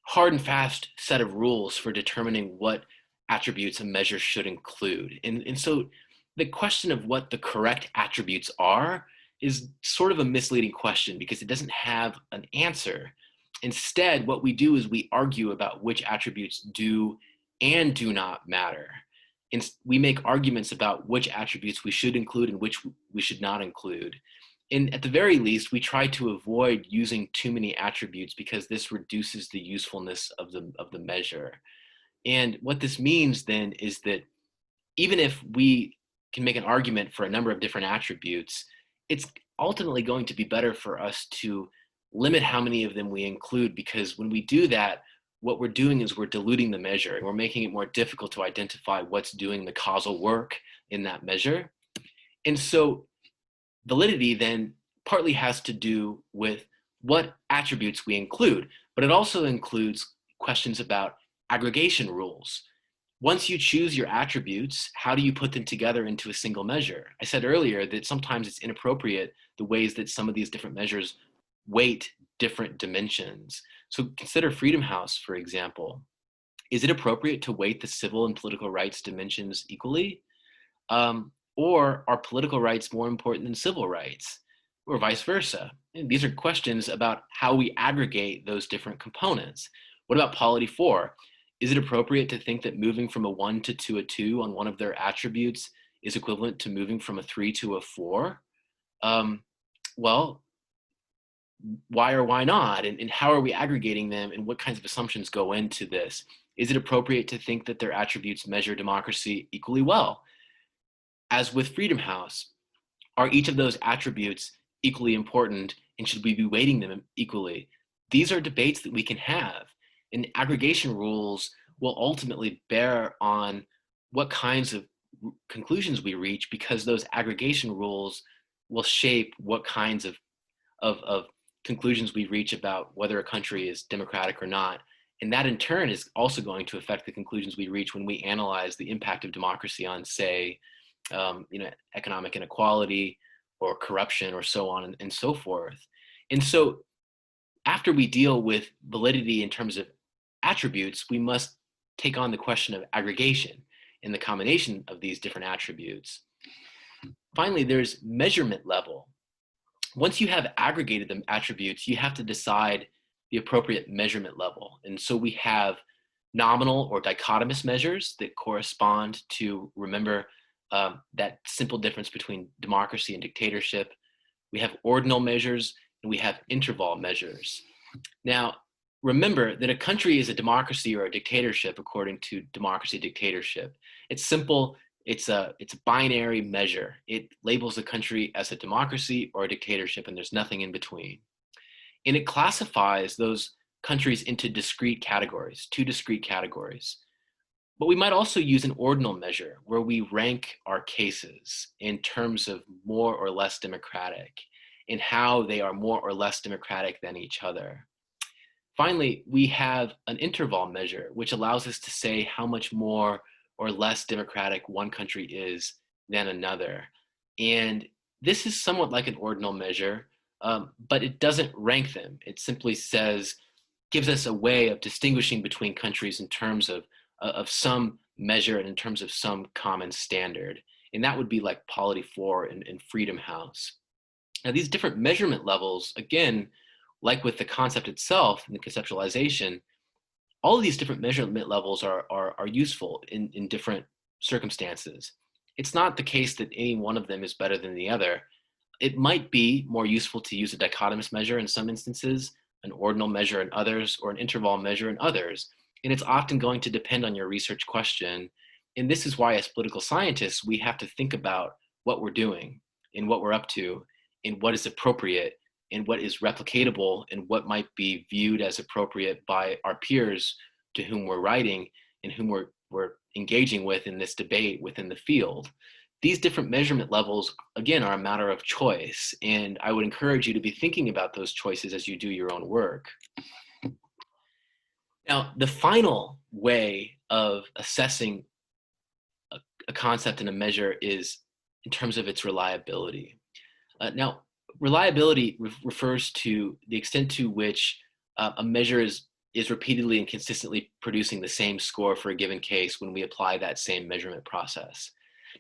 hard and fast set of rules for determining what attributes a measure should include. And so the question of what the correct attributes are is sort of a misleading question because it doesn't have an answer. Instead, what we do is we argue about which attributes do and do not matter. And we make arguments about which attributes we should include and which we should not include. And at the very least, we try to avoid using too many attributes because this reduces the usefulness of the measure. And what this means then is that even if we can make an argument for a number of different attributes, it's ultimately going to be better for us to limit how many of them we include, because when we do that, what we're doing is we're diluting the measure and we're making it more difficult to identify what's doing the causal work in that measure. And so validity then partly has to do with what attributes we include, but it also includes questions about aggregation rules. Once you choose your attributes, how do you put them together into a single measure? I said earlier that sometimes it's inappropriate the ways that some of these different measures weight different dimensions. So consider Freedom House, for example. Is it appropriate to weight the civil and political rights dimensions equally? Or are political rights more important than civil rights, or vice versa? And these are questions about how we aggregate those different components. What about POLI 4? Is it appropriate to think that moving from a 1 to a 2 on one of their attributes is equivalent to moving from a 3 to a 4? Well, why or why not? And how are we aggregating them? And what kinds of assumptions go into this? Is it appropriate to think that their attributes measure democracy equally well? As with Freedom House, are each of those attributes equally important, and should we be weighting them equally? These are debates that we can have, and aggregation rules will ultimately bear on what kinds of conclusions we reach, because those aggregation rules will shape what kinds of conclusions we reach about whether a country is democratic or not. And that in turn is also going to affect the conclusions we reach when we analyze the impact of democracy on, say, economic inequality or corruption or so on and so forth. And so after we deal with validity in terms of attributes, we must take on the question of aggregation and the combination of these different attributes. Finally, there's measurement level. Once you have aggregated the attributes, you have to decide the appropriate measurement level. And so we have nominal or dichotomous measures that correspond to, remember, that simple difference between democracy and dictatorship. We have ordinal measures and we have interval measures. Now, remember that a country is a democracy or a dictatorship according to democracy dictatorship. It's simple. It's a binary measure. It labels a country as a democracy or a dictatorship, and there's nothing in between. And it classifies those countries into discrete categories, 2 discrete categories. But we might also use an ordinal measure where we rank our cases in terms of more or less democratic and how they are more or less democratic than each other. Finally, we have an interval measure, which allows us to say how much more or less democratic one country is than another. And this is somewhat like an ordinal measure, but it doesn't rank them. It simply gives us a way of distinguishing between countries in terms of some measure and in terms of some common standard. And that would be like POLI 4 and Freedom House. Now, these different measurement levels, again, like with the concept itself and the conceptualization, all of these different measurement levels are useful in different circumstances. It's not the case that any one of them is better than the other. It might be more useful to use a dichotomous measure in some instances, an ordinal measure in others, or an interval measure in others. And it's often going to depend on your research question. And this is why, as political scientists, we have to think about what we're doing and what we're up to and what is appropriate and what is replicatable and what might be viewed as appropriate by our peers to whom we're writing and whom we're engaging with in this debate within the field. these different measurement levels, again, are a matter of choice. And I would encourage you to be thinking about those choices as you do your own work. Now, the final way of assessing a concept and a measure is in terms of its reliability. Now, reliability refers to the extent to which a measure is repeatedly and consistently producing the same score for a given case when we apply that same measurement process.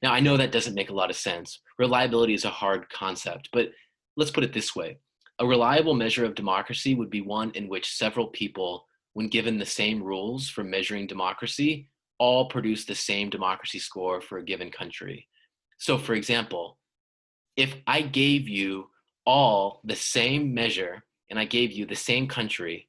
Now, I know that doesn't make a lot of sense. Reliability is a hard concept, but let's put it this way. A reliable measure of democracy would be one in which several people, when given the same rules for measuring democracy, all produce the same democracy score for a given country. So, for example, if I gave you all the same measure and I gave you the same country,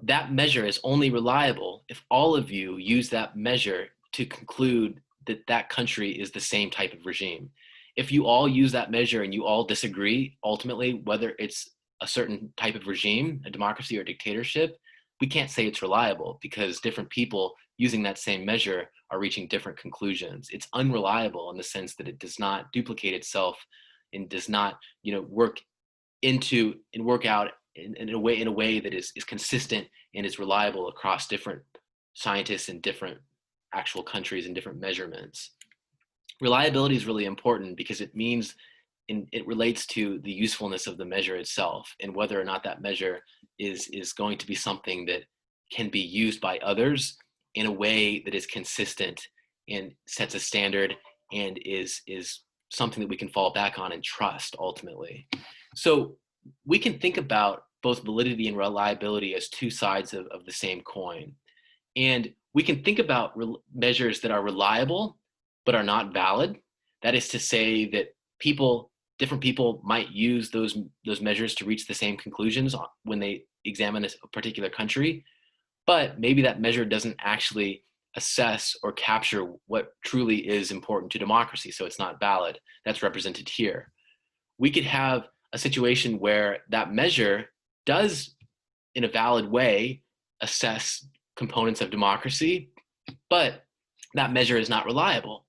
that measure is only reliable if all of you use that measure to conclude that that country is the same type of regime. If you all use that measure and you all disagree, ultimately, whether it's a certain type of regime, a democracy or a dictatorship, we can't say it's reliable because different people using that same measure are reaching different conclusions. It's unreliable in the sense that it does not duplicate itself and does not, work into and work out in a way that is consistent and is reliable across different scientists in different actual countries and different measurements. Reliability is really important because it means it relates to the usefulness of the measure itself and whether or not that measure is going to be something that can be used by others in a way that is consistent and sets a standard and is something that we can fall back on and trust ultimately. So we can think about both validity and reliability as two sides of the same coin. And we can think about measures that are reliable but are not valid. That is to say that different people might use those measures to reach the same conclusions when they examine a particular country, but maybe that measure doesn't actually assess or capture what truly is important to democracy, so it's not valid. That's represented here. We could have a situation where that measure does, in a valid way, assess components of democracy, but that measure is not reliable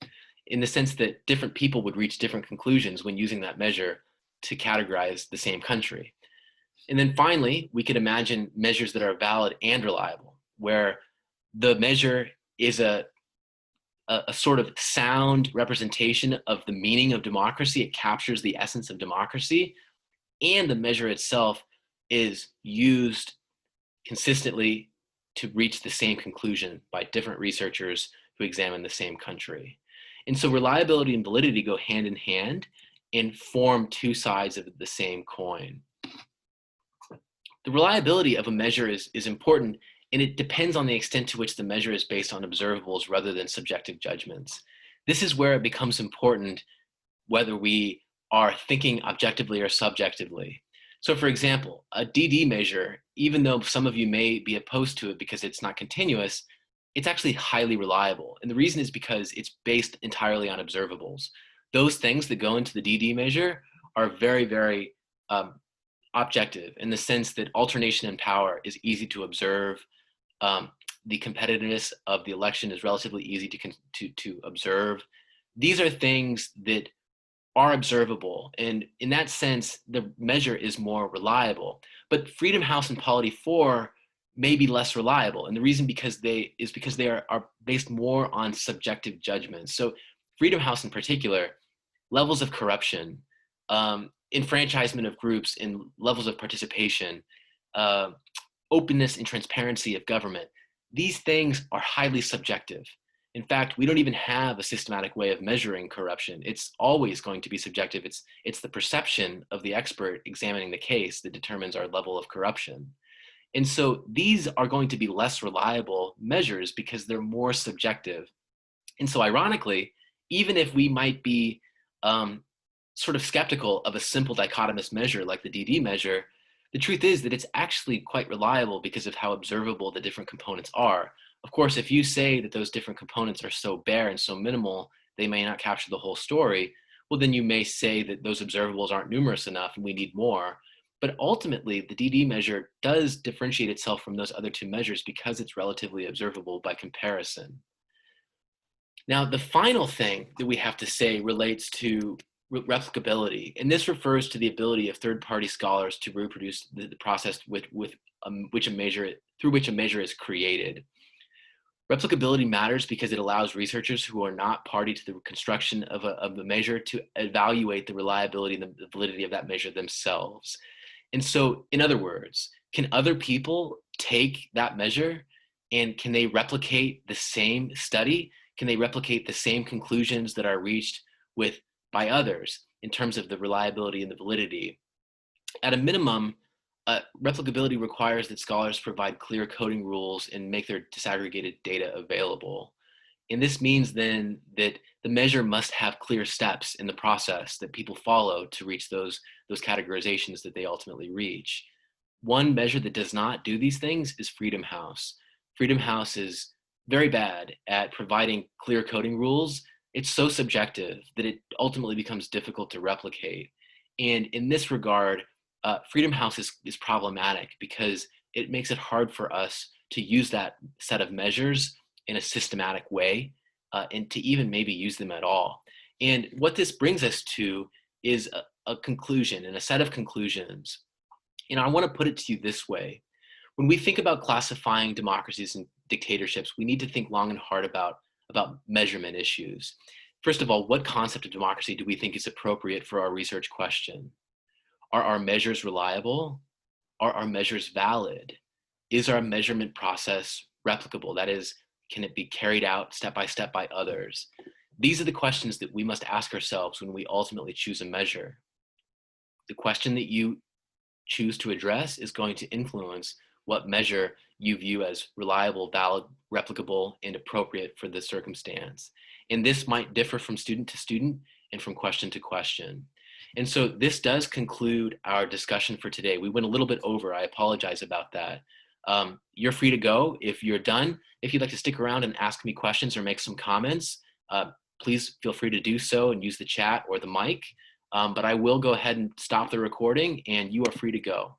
in the sense that different people would reach different conclusions when using that measure to categorize the same country. And then finally, we could imagine measures that are valid and reliable, where the measure is a sort of sound representation of the meaning of democracy. It captures the essence of democracy, and the measure itself is used consistently to reach the same conclusion by different researchers who examine the same country. And so reliability and validity go hand in hand and form two sides of the same coin. The reliability of a measure is important, and it depends on the extent to which the measure is based on observables rather than subjective judgments. This is where it becomes important whether we are thinking objectively or subjectively. So for example, a DD measure, even though some of you may be opposed to it because it's not continuous, it's actually highly reliable. And the reason is because it's based entirely on observables. Those things that go into the DD measure are very, very objective in the sense that alternation in power is easy to observe. The competitiveness of the election is relatively easy to observe. These are things that are observable, and in that sense, the measure is more reliable. But Freedom House and POLI 4 may be less reliable, and the reason because they are based more on subjective judgments. So Freedom House in particular, levels of corruption, enfranchisement of groups and levels of participation, openness and transparency of government, these things are highly subjective. In fact, we don't even have a systematic way of measuring corruption. It's always going to be subjective. It's the perception of the expert examining the case that determines our level of corruption. And so these are going to be less reliable measures because they're more subjective. And so ironically, even if we might be sort of skeptical of a simple dichotomous measure like the DD measure, the truth is that it's actually quite reliable because of how observable the different components are. Of course, if you say that those different components are so bare and so minimal, they may not capture the whole story, well, then you may say that those observables aren't numerous enough and we need more. But ultimately, the DD measure does differentiate itself from those other two measures because it's relatively observable by comparison. Now, the final thing that we have to say relates to replicability, and this refers to the ability of third-party scholars to reproduce the process through which a measure is created. Replicability matters because it allows researchers who are not party to the construction of the measure to evaluate the reliability and the validity of that measure themselves. And so, in other words, can other people take that measure and can they replicate the same study? Can they replicate the same conclusions that are reached by others in terms of the reliability and the validity? At a minimum, replicability requires that scholars provide clear coding rules and make their disaggregated data available. And this means then that the measure must have clear steps in the process that people follow to reach those categorizations that they ultimately reach. One measure that does not do these things is Freedom House. Freedom House is very bad at providing clear coding rules. It's so subjective that it ultimately becomes difficult to replicate. And in this regard, Freedom House is problematic because it makes it hard for us to use that set of measures in a systematic way and to even maybe use them at all. And what this brings us to is a conclusion and a set of conclusions. And I want to put it to you this way. When we think about classifying democracies and dictatorships, we need to think long and hard about measurement issues. First of all, what concept of democracy do we think is appropriate for our research question? Are our measures reliable? Are our measures valid? Is our measurement process replicable? That is, can it be carried out step by step by others? These are the questions that we must ask ourselves when we ultimately choose a measure. The question that you choose to address is going to influence what measure you view as reliable, valid, replicable, and appropriate for the circumstance. And this might differ from student to student and from question to question. And so this does conclude our discussion for today. We went a little bit over. I apologize about that. You're free to go if you're done. If you'd like to stick around and ask me questions or make some comments, please feel free to do so and use the chat or the mic. But I will go ahead and stop the recording and you are free to go.